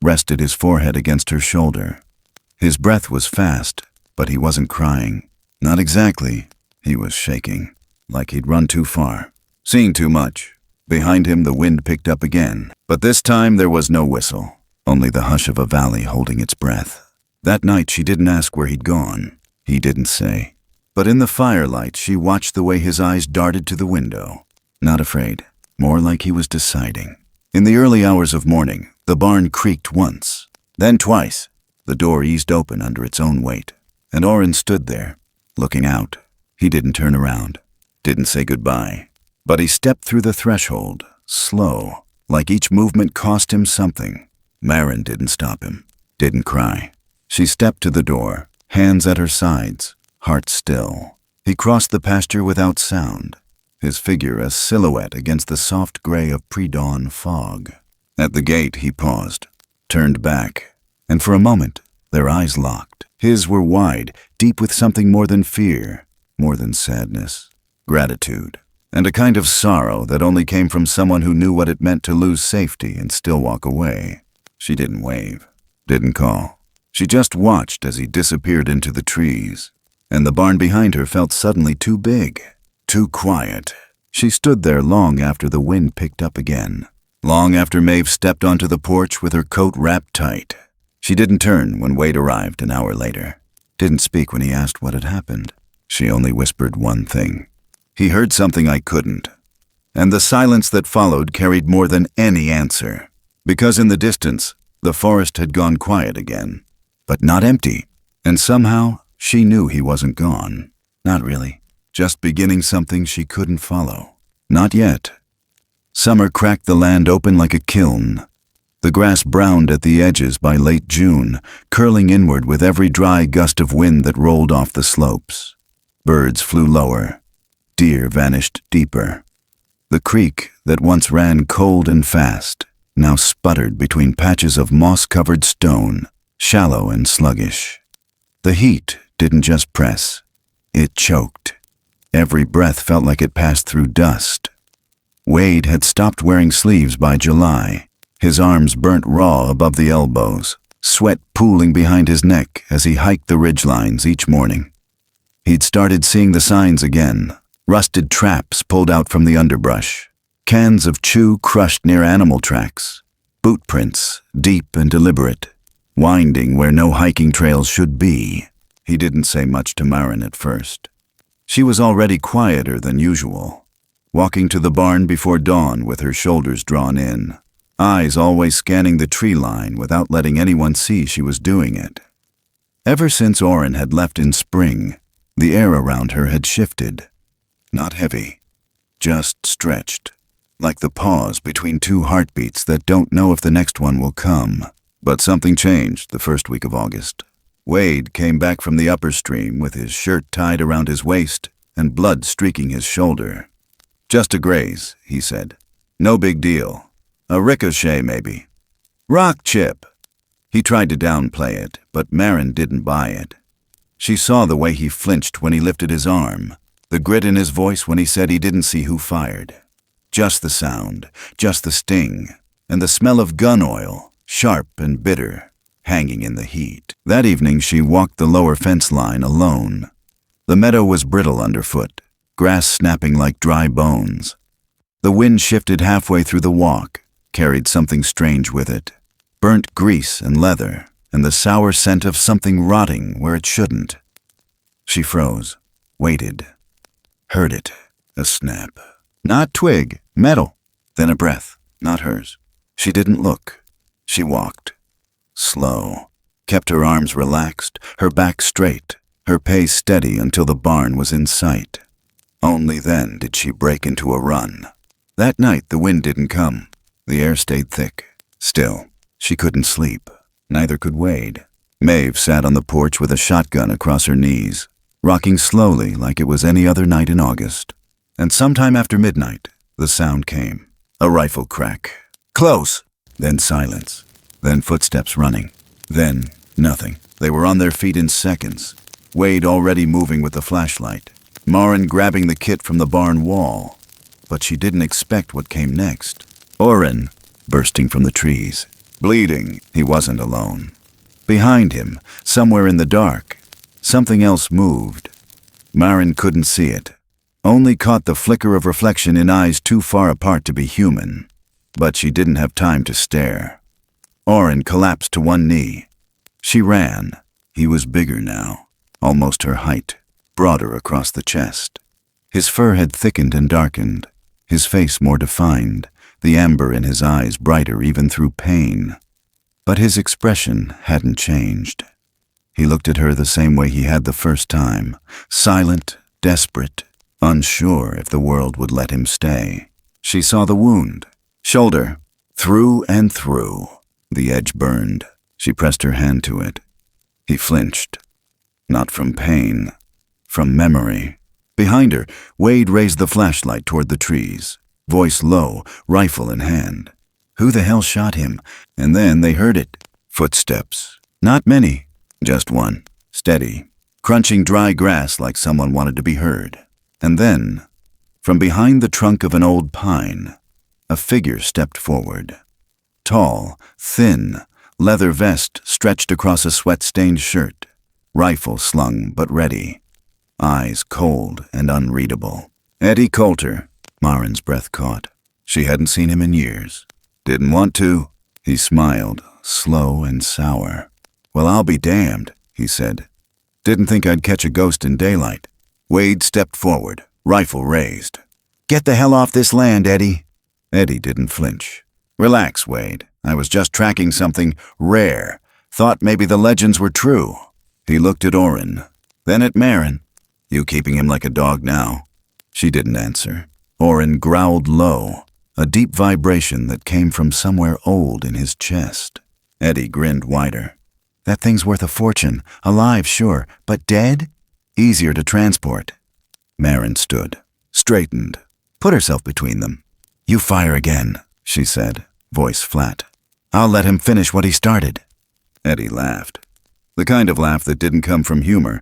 Speaker 1: rested his forehead against her shoulder. His breath was fast, but he wasn't crying. Not exactly. He was shaking, like he'd run too far, seen too much. Behind him the wind picked up again, but this time there was no whistle, only the hush of a valley holding its breath. That night she didn't ask where he'd gone. He didn't say. But in the firelight she watched the way his eyes darted to the window. Not afraid, more like he was deciding. In the early hours of morning, the barn creaked once, then twice. The door eased open under its own weight, and Orrin stood there, looking out. He didn't turn around, didn't say goodbye, but he stepped through the threshold, slow, like each movement cost him something. Maren didn't stop him, didn't cry. She stepped to the door, hands at her sides, heart still. He crossed the pasture without sound, his figure a silhouette against the soft gray of pre-dawn fog. At the gate he paused, turned back, and for a moment their eyes locked. His were wide, deep with something more than fear, more than sadness, gratitude, and a kind of sorrow that only came from someone who knew what it meant to lose safety and still walk away. She didn't wave, didn't call. She just watched as he disappeared into the trees, and the barn behind her felt suddenly too big, too quiet. She stood there long after the wind picked up again, long after Maeve stepped onto the porch with her coat wrapped tight. She didn't turn when Wade arrived an hour later, didn't speak when he asked what had happened. She only whispered one thing. He heard something I couldn't, and the silence that followed carried more than any answer, because in the distance, the forest had gone quiet again, but not empty, and somehow she knew he wasn't gone. Not really, just beginning something she couldn't follow. Not yet. Summer cracked the land open like a kiln. The grass browned at the edges by late June, curling inward with every dry gust of wind that rolled off the slopes. Birds flew lower. Deer vanished deeper. The creek that once ran cold and fast now sputtered between patches of moss-covered stone, shallow and sluggish. The heat didn't just press, it choked. Every breath felt like it passed through dust. Wade had stopped wearing sleeves by July, his arms burnt raw above the elbows, sweat pooling behind his neck as he hiked the ridgelines each morning. He'd started seeing the signs again, rusted traps pulled out from the underbrush, cans of chew crushed near animal tracks, boot prints, deep and deliberate, winding where no hiking trails should be. He didn't say much to Maren at first. She was already quieter than usual, walking to the barn before dawn with her shoulders drawn in, eyes always scanning the tree line without letting anyone see she was doing it. Ever since Orrin had left in spring, the air around her had shifted. Not heavy, just stretched, like the pause between two heartbeats that don't know if the next one will come. But something changed the first week of August. Wade came back from the upper stream with his shirt tied around his waist and blood streaking his shoulder. "Just a graze," he said. "No big deal. A ricochet, maybe. Rock chip." He tried to downplay it, but Maren didn't buy it. She saw the way he flinched when he lifted his arm, the grit in his voice when he said he didn't see who fired. Just the sound, just the sting, and the smell of gun oil, sharp and bitter, hanging in the heat. That evening she walked the lower fence line alone. The meadow was brittle underfoot, grass snapping like dry bones. The wind shifted halfway through the walk, carried something strange with it. Burnt grease and leather, and the sour scent of something rotting where it shouldn't. She froze, waited, heard it, a snap. Not twig, metal. Then a breath, not hers. She didn't look. She walked. Slow, kept her arms relaxed, her back straight, her pace steady until the barn was in sight. Only then did she break into a run. That night the wind didn't come. The air stayed thick. Still, she couldn't sleep. Neither could Wade. Maeve sat on the porch with a shotgun across her knees, rocking slowly like it was any other night in August. And sometime after midnight, the sound came. A rifle crack. Close! Then silence. Then footsteps running. Then nothing. They were on their feet in seconds. Wade already moving with the flashlight. Maren grabbing the kit from the barn wall. But she didn't expect what came next. Orrin, bursting from the trees. Bleeding, he wasn't alone. Behind him, somewhere in the dark, something else moved. Maren couldn't see it. Only caught the flicker of reflection in eyes too far apart to be human. But she didn't have time to stare. Orrin collapsed to one knee. She ran. He was bigger now, almost her height, broader across the chest. His fur had thickened and darkened, his face more defined, the amber in his eyes brighter even through pain. But his expression hadn't changed. He looked at her the same way he had the first time, silent, desperate, unsure if the world would let him stay. She saw the wound. Shoulder, through and through. The edge burned. She pressed her hand to it. He flinched. Not from pain, from memory. Behind her, Wade raised the flashlight toward the trees, voice low, rifle in hand. Who the hell shot him? And then they heard it. Footsteps. Not many, just one, steady, crunching dry grass like someone wanted to be heard. And then, from behind the trunk of an old pine, a figure stepped forward. Tall, thin, leather vest stretched across a sweat-stained shirt, rifle slung but ready, eyes cold and unreadable. Eddie Coulter, Maren's breath caught. She hadn't seen him in years. Didn't want to. He smiled, slow and sour. Well, I'll be damned, he said. Didn't think I'd catch a ghost in daylight. Wade stepped forward, rifle raised. Get the hell off this land, Eddie. Eddie didn't flinch. Relax, Wade. I was just tracking something rare. Thought maybe the legends were true. He looked at Orrin, then at Maren. You keeping him like a dog now? She didn't answer. Orrin growled low, a deep vibration that came from somewhere old in his chest. Eddie grinned wider. That thing's worth a fortune. Alive, sure, but dead? Easier to transport. Maren stood, straightened, put herself between them. You fire again, she said, voice flat. I'll let him finish what he started. Eddie laughed. The kind of laugh that didn't come from humor,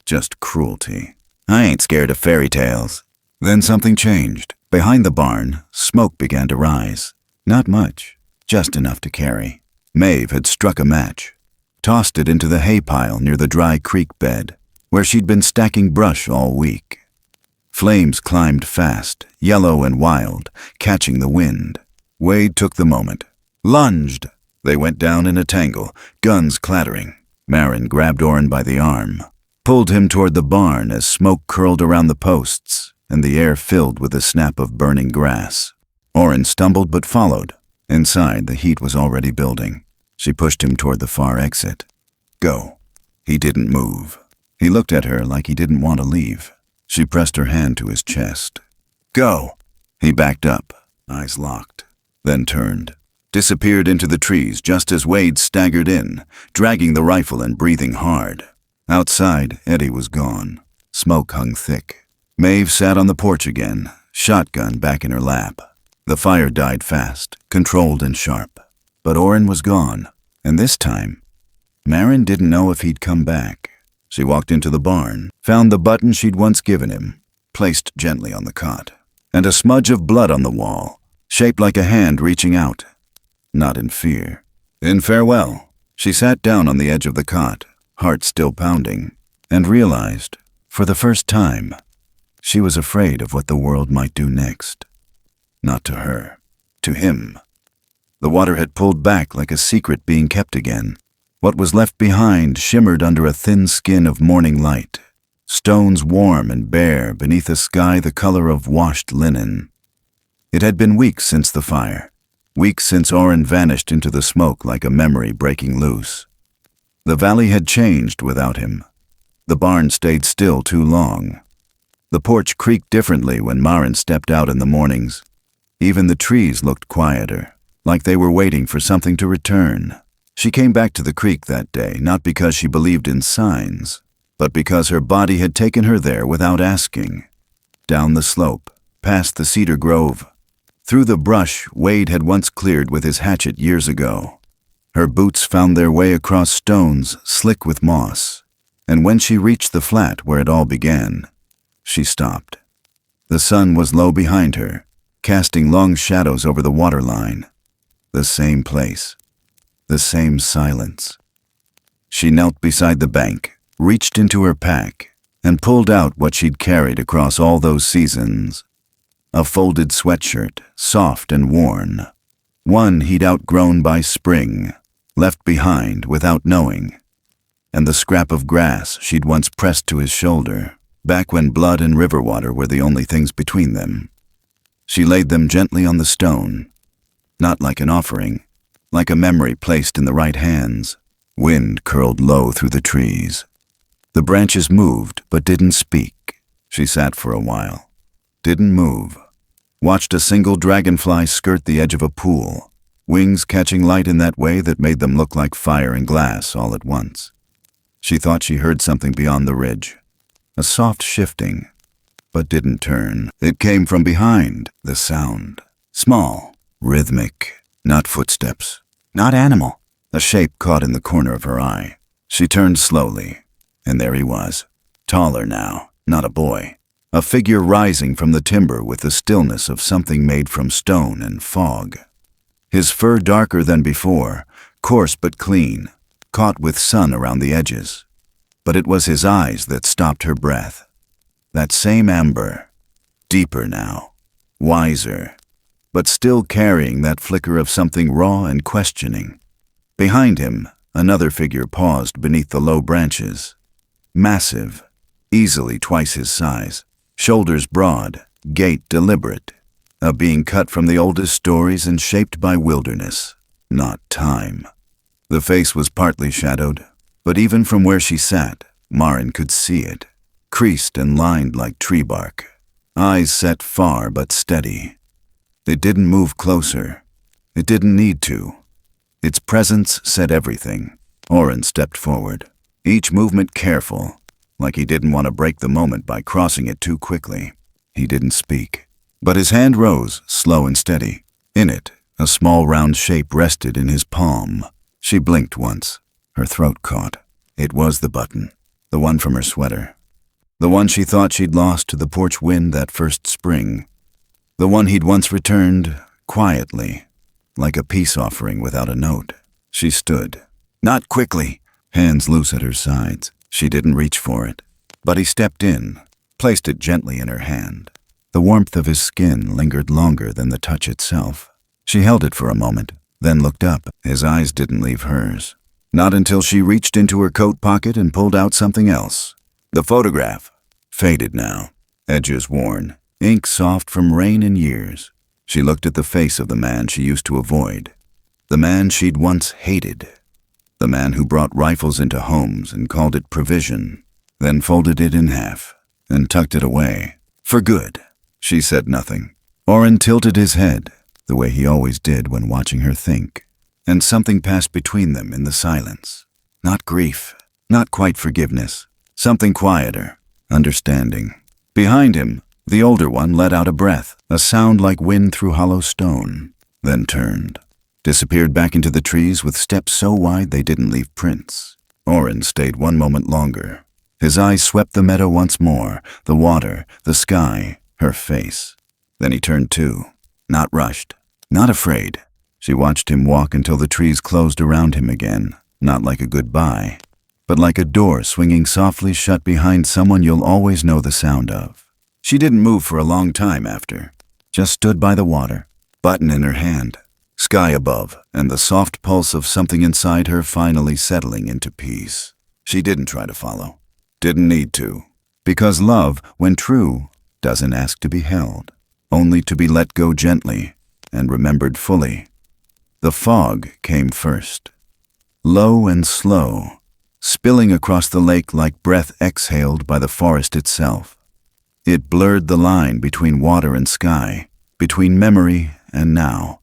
Speaker 1: just cruelty. I ain't scared of fairy tales. Then something changed. Behind the barn, smoke began to rise. Not much, just enough to carry. Maeve had struck a match, tossed it into the hay pile near the dry creek bed, where she'd been stacking brush all week. Flames climbed fast, yellow and wild, catching the wind. Wade took the moment. Lunged. They went down in a tangle, guns clattering. Maren grabbed Orrin by the arm, pulled him toward the barn as smoke curled around the posts and the air filled with the snap of burning grass. Orrin stumbled but followed. Inside, the heat was already building. She pushed him toward the far exit. Go. He didn't move. He looked at her like he didn't want to leave. She pressed her hand to his chest. Go. He backed up, eyes locked, then turned. Disappeared into the trees just as Wade staggered in, dragging the rifle and breathing hard. Outside, Eddie was gone. Smoke hung thick. Maeve sat on the porch again, shotgun back in her lap. The fire died fast, controlled and sharp. But Orrin was gone, and this time, Maren didn't know if he'd come back. She walked into the barn, found the button she'd once given him, placed gently on the cot, and a smudge of blood on the wall, shaped like a hand reaching out. Not in fear. In farewell, she sat down on the edge of the cot, heart still pounding, and realized, for the first time, she was afraid of what the world might do next. Not to her, to him. The water had pulled back like a secret being kept again. What was left behind shimmered under a thin skin of morning light, stones warm and bare beneath a sky the color of washed linen. It had been weeks since the fire, weeks since Orrin vanished into the smoke like a memory breaking loose. The valley had changed without him. The barn stayed still too long. The porch creaked differently when Maren stepped out in the mornings. Even the trees looked quieter, like they were waiting for something to return. She came back to the creek that day, not because she believed in signs, but because her body had taken her there without asking. Down the slope, past the cedar grove, Through the brush Wade had once cleared with his hatchet years ago. Her boots found their way across stones slick with moss, and when she reached the flat where it all began, she stopped. The sun was low behind her, casting long shadows over the waterline. The same place. The same silence. She knelt beside the bank, reached into her pack, and pulled out what she'd carried across all those seasons. A folded sweatshirt, soft and worn. One he'd outgrown by spring, left behind without knowing. And the scrap of grass she'd once pressed to his shoulder, back when blood and river water were the only things between them. She laid them gently on the stone, not like an offering, like a memory placed in the right hands. Wind curled low through the trees. The branches moved, but didn't speak. She sat for a while. Didn't move. Watched a single dragonfly skirt the edge of a pool, wings catching light in that way that made them look like fire and glass all at once. She thought she heard something beyond the ridge. A soft shifting, but didn't turn. It came from behind, the sound. Small, rhythmic, not footsteps, not animal. A shape caught in the corner of her eye. She turned slowly, and there he was. Taller now, not a boy. A figure rising from the timber with the stillness of something made from stone and fog. His fur darker than before, coarse but clean, caught with sun around the edges. But it was his eyes that stopped her breath. That same amber, deeper now, wiser, but still carrying that flicker of something raw and questioning. Behind him, another figure paused beneath the low branches. Massive, easily twice his size. Shoulders broad, gait deliberate, a being cut from the oldest stories and shaped by wilderness, not time. The face was partly shadowed, but even from where she sat, Maren could see it, creased and lined like tree bark, eyes set far but steady. It didn't move closer. It didn't need to. Its presence said everything. Orrin stepped forward, each movement careful, like he didn't want to break the moment by crossing it too quickly. He didn't speak, but his hand rose, slow and steady. In it, a small round shape rested in his palm. She blinked once. Her throat caught. It was the button, the one from her sweater. The one she thought she'd lost to the porch wind that first spring. The one he'd once returned, quietly, like a peace offering without a note. She stood. Not quickly, hands loose at her sides. She didn't reach for it, but he stepped in, placed it gently in her hand. The warmth of his skin lingered longer than the touch itself. She held it for a moment, then looked up. His eyes didn't leave hers. Not until she reached into her coat pocket and pulled out something else. The photograph. Faded now, edges worn, ink soft from rain and years. She looked at the face of the man she used to avoid. The man she'd once hated. The man who brought rifles into homes and called it provision, then folded it in half and tucked it away. For good. She said nothing. Orrin tilted his head, the way he always did when watching her think, and something passed between them in the silence. Not grief, not quite forgiveness, something quieter, understanding. Behind him, the older one let out a breath, a sound like wind through hollow stone, then turned. Disappeared back into the trees with steps so wide they didn't leave prints. Orrin stayed one moment longer. His eyes swept the meadow once more, the water, the sky, her face. Then he turned too, not rushed, not afraid. She watched him walk until the trees closed around him again, not like a goodbye, but like a door swinging softly shut behind someone you'll always know the sound of. She didn't move for a long time after, just stood by the water, button in her hand. Sky above, and the soft pulse of something inside her finally settling into peace. She didn't try to follow. Didn't need to. Because love, when true, doesn't ask to be held, only to be let go gently and remembered fully. The fog came first. Low and slow, spilling across the lake like breath exhaled by the forest itself. It blurred the line between water and sky, between memory and now.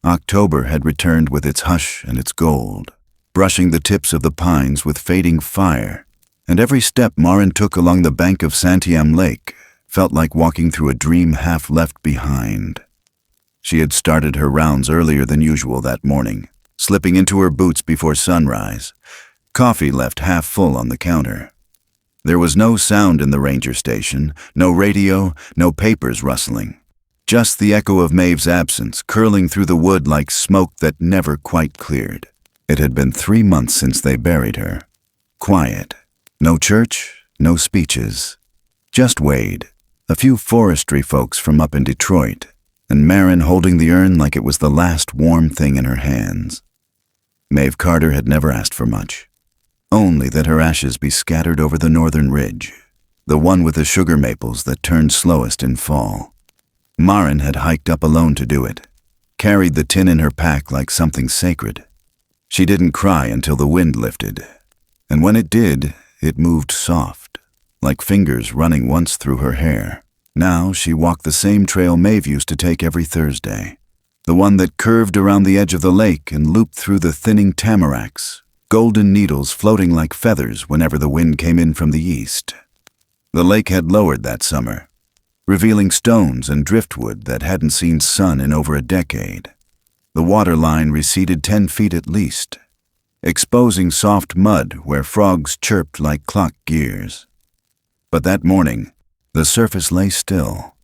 Speaker 1: October had returned with its hush and its gold, brushing the tips of the pines with fading fire, and every step Maren took along the bank of Santiam Lake felt like walking through a dream half left behind. She had started her rounds earlier than usual that morning, slipping into her boots before sunrise, coffee left half full on the counter. There was no sound in the ranger station, no radio, no papers rustling. Just the echo of Maeve's absence curling through the wood like smoke that never quite cleared. It had been 3 months since they buried her. Quiet. No church, no speeches. Just Wade, a few forestry folks from up in Detroit, and Maren holding the urn like it was the last warm thing in her hands. Maeve Carter had never asked for much. Only that her ashes be scattered over the northern ridge, the one with the sugar maples that turned slowest in fall. Maren had hiked up alone to do it, carried the tin in her pack like something sacred. She didn't cry until the wind lifted, and when it did, it moved soft, like fingers running once through her hair. Now she walked the same trail Maeve used to take every Thursday, the one that curved around the edge of the lake and looped through the thinning tamaracks, golden needles floating like feathers whenever the wind came in from the east. The lake had lowered that summer, revealing stones and driftwood that hadn't seen sun in over a decade. The water line receded 10 feet at least, exposing soft mud where frogs chirped like clock gears. But that morning, the surface lay still,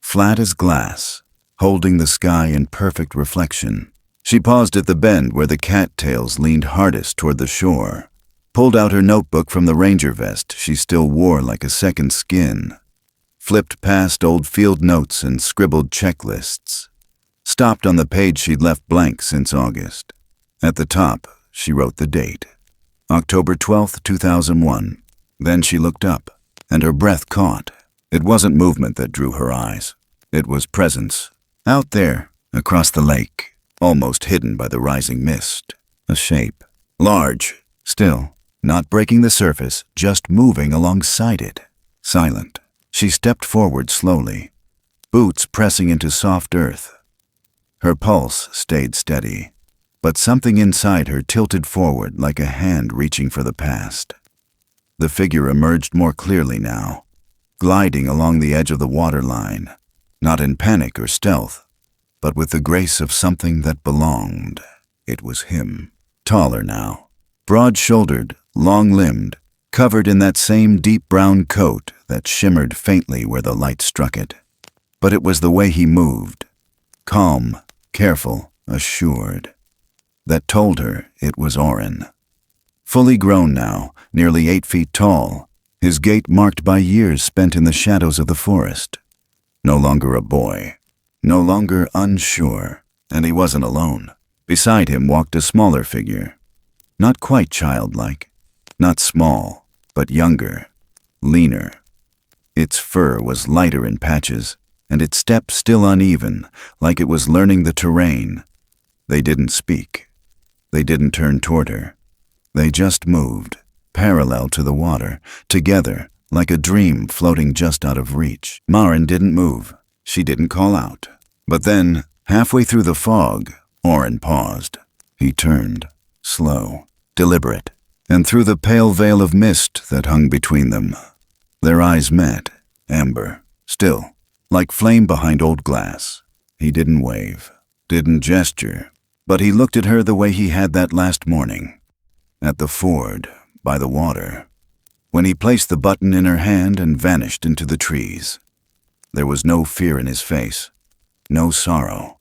Speaker 1: flat as glass, holding the sky in perfect reflection. She paused at the bend where the cattails leaned hardest toward the shore, pulled out her notebook from the ranger vest she still wore like a second skin, flipped past old field notes and scribbled checklists, stopped on the page she'd left blank since August. At the top, she wrote the date, October 12th, 2001. Then she looked up, and her breath caught. It wasn't movement that drew her eyes. It was presence. Out there, across the lake, almost hidden by the rising mist. A shape. Large, still, not breaking the surface, just moving alongside it. Silent. She stepped forward slowly, boots pressing into soft earth. Her pulse stayed steady, but something inside her tilted forward like a hand reaching for the past. The figure emerged more clearly now, gliding along the edge of the water line, not in panic or stealth, but with the grace of something that belonged. It was him. Taller now, broad-shouldered, long-limbed, covered in that same deep brown coat that shimmered faintly where the light struck it. But it was the way he moved, calm, careful, assured, that told her it was Orrin. Fully grown now, nearly 8 feet tall, his gait marked by years spent in the shadows of the forest. No longer a boy, no longer unsure, and he wasn't alone. Beside him walked a smaller figure, not quite childlike, not small, but younger, leaner. Its fur was lighter in patches, and its step still uneven, like it was learning the terrain. They didn't speak. They didn't turn toward her. They just moved, parallel to the water, together, like a dream floating just out of reach. Maren didn't move. She didn't call out. But then, halfway through the fog, Orrin paused. He turned, slow, deliberate, and through the pale veil of mist that hung between them, their eyes met, amber, still, like flame behind old glass. He didn't wave, didn't gesture, but he looked at her the way he had that last morning, at the ford, by the water, when he placed the button in her hand and vanished into the trees. There was no fear in his face, no sorrow,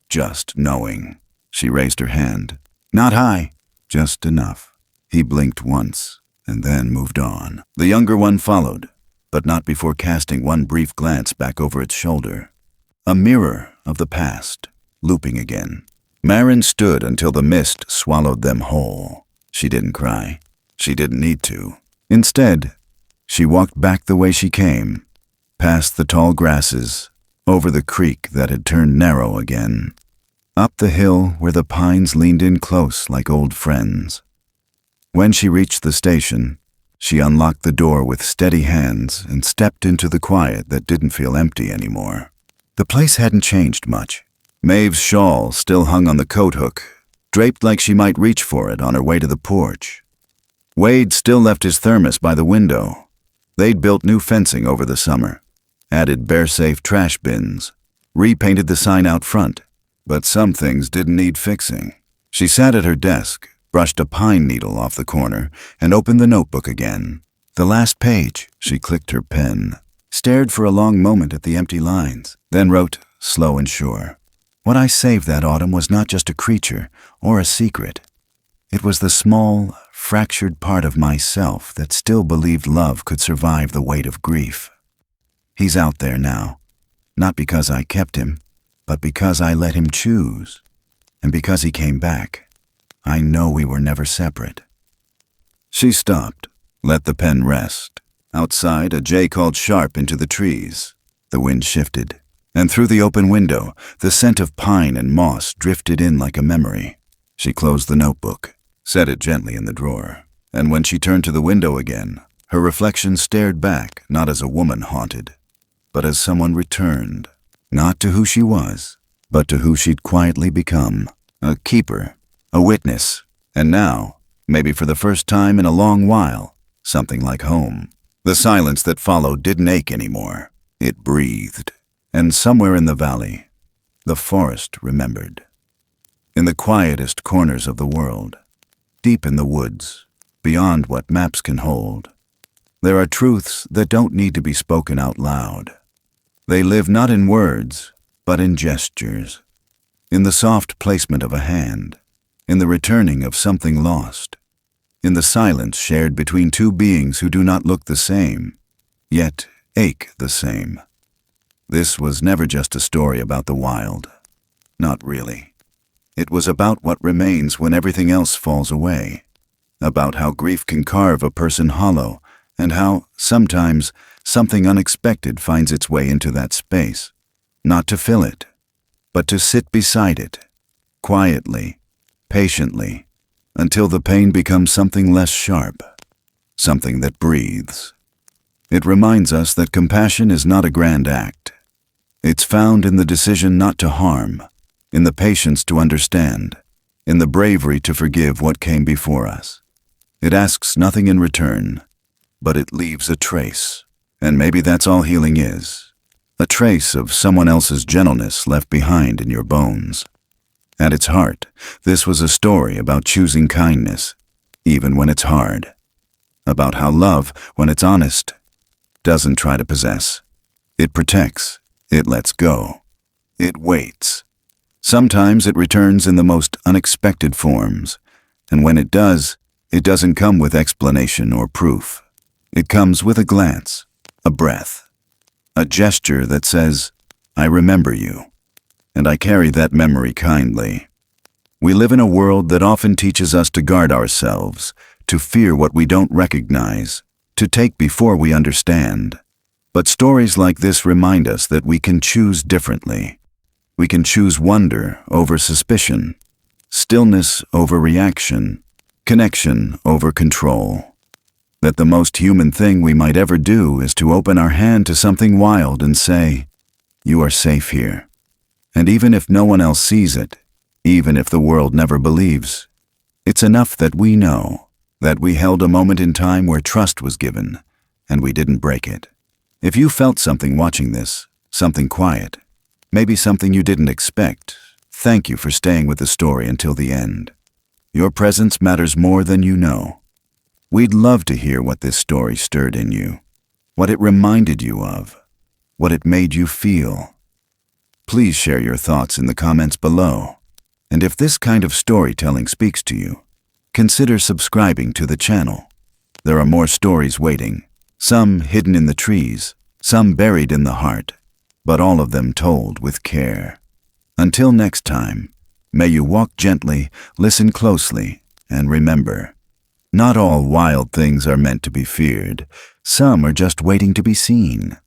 Speaker 1: just knowing. She raised her hand. Not high, just enough. He blinked once, and then moved on. The younger one followed, but not before casting one brief glance back over its shoulder. A mirror of the past, looping again. Maren stood until the mist swallowed them whole. She didn't cry. She didn't need to. Instead, she walked back the way she came, past the tall grasses, over the creek that had turned narrow again, up the hill where the pines leaned in close like old friends. When she reached the station, she unlocked the door with steady hands and stepped into the quiet that didn't feel empty anymore. The place hadn't changed much. Maeve's shawl still hung on the coat hook, draped like she might reach for it on her way to the porch. Wade still left his thermos by the window. They'd built new fencing over the summer, added bear-safe trash bins, repainted the sign out front. But some things didn't need fixing. She sat at her desk, brushed a pine needle off the corner, and opened the notebook again.
Speaker 2: The last page.
Speaker 1: She clicked her pen,
Speaker 2: Stared for a long moment at the empty lines,
Speaker 1: then wrote, slow and sure.
Speaker 2: What I saved that autumn was not just a creature or a secret. It was the small, fractured part of myself that still believed love could survive the weight of grief. He's out there now, not because I kept him, but because I let him choose. And because he came back, I know we were never separate.
Speaker 1: She stopped, let the pen rest. Outside, a jay called sharp into the trees. The wind shifted, and through the open window, the scent of pine and moss drifted in like a memory. She closed the notebook, set it gently in the drawer, and when she turned to the window again, her reflection stared back not as a woman haunted, but as someone returned, not to who she was, but to who she'd quietly become, a keeper, a witness, and now, maybe for the first time in a long while, something like home. The silence that followed didn't ache anymore. It breathed. And somewhere in the valley, the forest remembered. In the quietest corners of the world, deep in the woods, beyond what maps can hold, there are truths that don't need to be spoken out loud. They live not in words, but in gestures, in the soft placement of a hand, in the returning of something lost, in the silence shared between two beings who do not look the same, yet ache the same. This was never just a story about the wild. Not really. It was about what remains when everything else falls away, about how grief can carve a person hollow, and how, sometimes, something unexpected finds its way into that space, not to fill it, but to sit beside it, quietly, patiently, until the pain becomes something less sharp, something that breathes. It reminds us that compassion is not a grand act. It's found in the decision not to harm, in the patience to understand, in the bravery to forgive what came before us. It asks nothing in return, but it leaves a trace. And maybe that's all healing is, a trace of someone else's gentleness left behind in your bones. At its heart, this was a story about choosing kindness, even when it's hard. About how love, when it's honest, doesn't try to possess. It protects. It lets go. It waits. Sometimes it returns in the most unexpected forms, and when it does, it doesn't come with explanation or proof. It comes with a glance, a breath, a gesture that says, I remember you, and I carry that memory kindly. We live in a world that often teaches us to guard ourselves, to fear what we don't recognize, to take before we understand. But stories like this remind us that we can choose differently. We can choose wonder over suspicion, stillness over reaction, connection over control. That the most human thing we might ever do is to open our hand to something wild and say, you are safe here. And even if no one else sees it, even if the world never believes, it's enough that we know that we held a moment in time where trust was given, and we didn't break it. If you felt something watching this, something quiet, maybe something you didn't expect, thank you for staying with the story until the end. Your presence matters more than you know. We'd love to hear what this story stirred in you, what it reminded you of, what it made you feel. Please share your thoughts in the comments below. And if this kind of storytelling speaks to you, consider subscribing to the channel. There are more stories waiting, some hidden in the trees, some buried in the heart, but all of them told with care. Until next time, may you walk gently, listen closely, and remember, not all wild things are meant to be feared. Some are just waiting to be seen.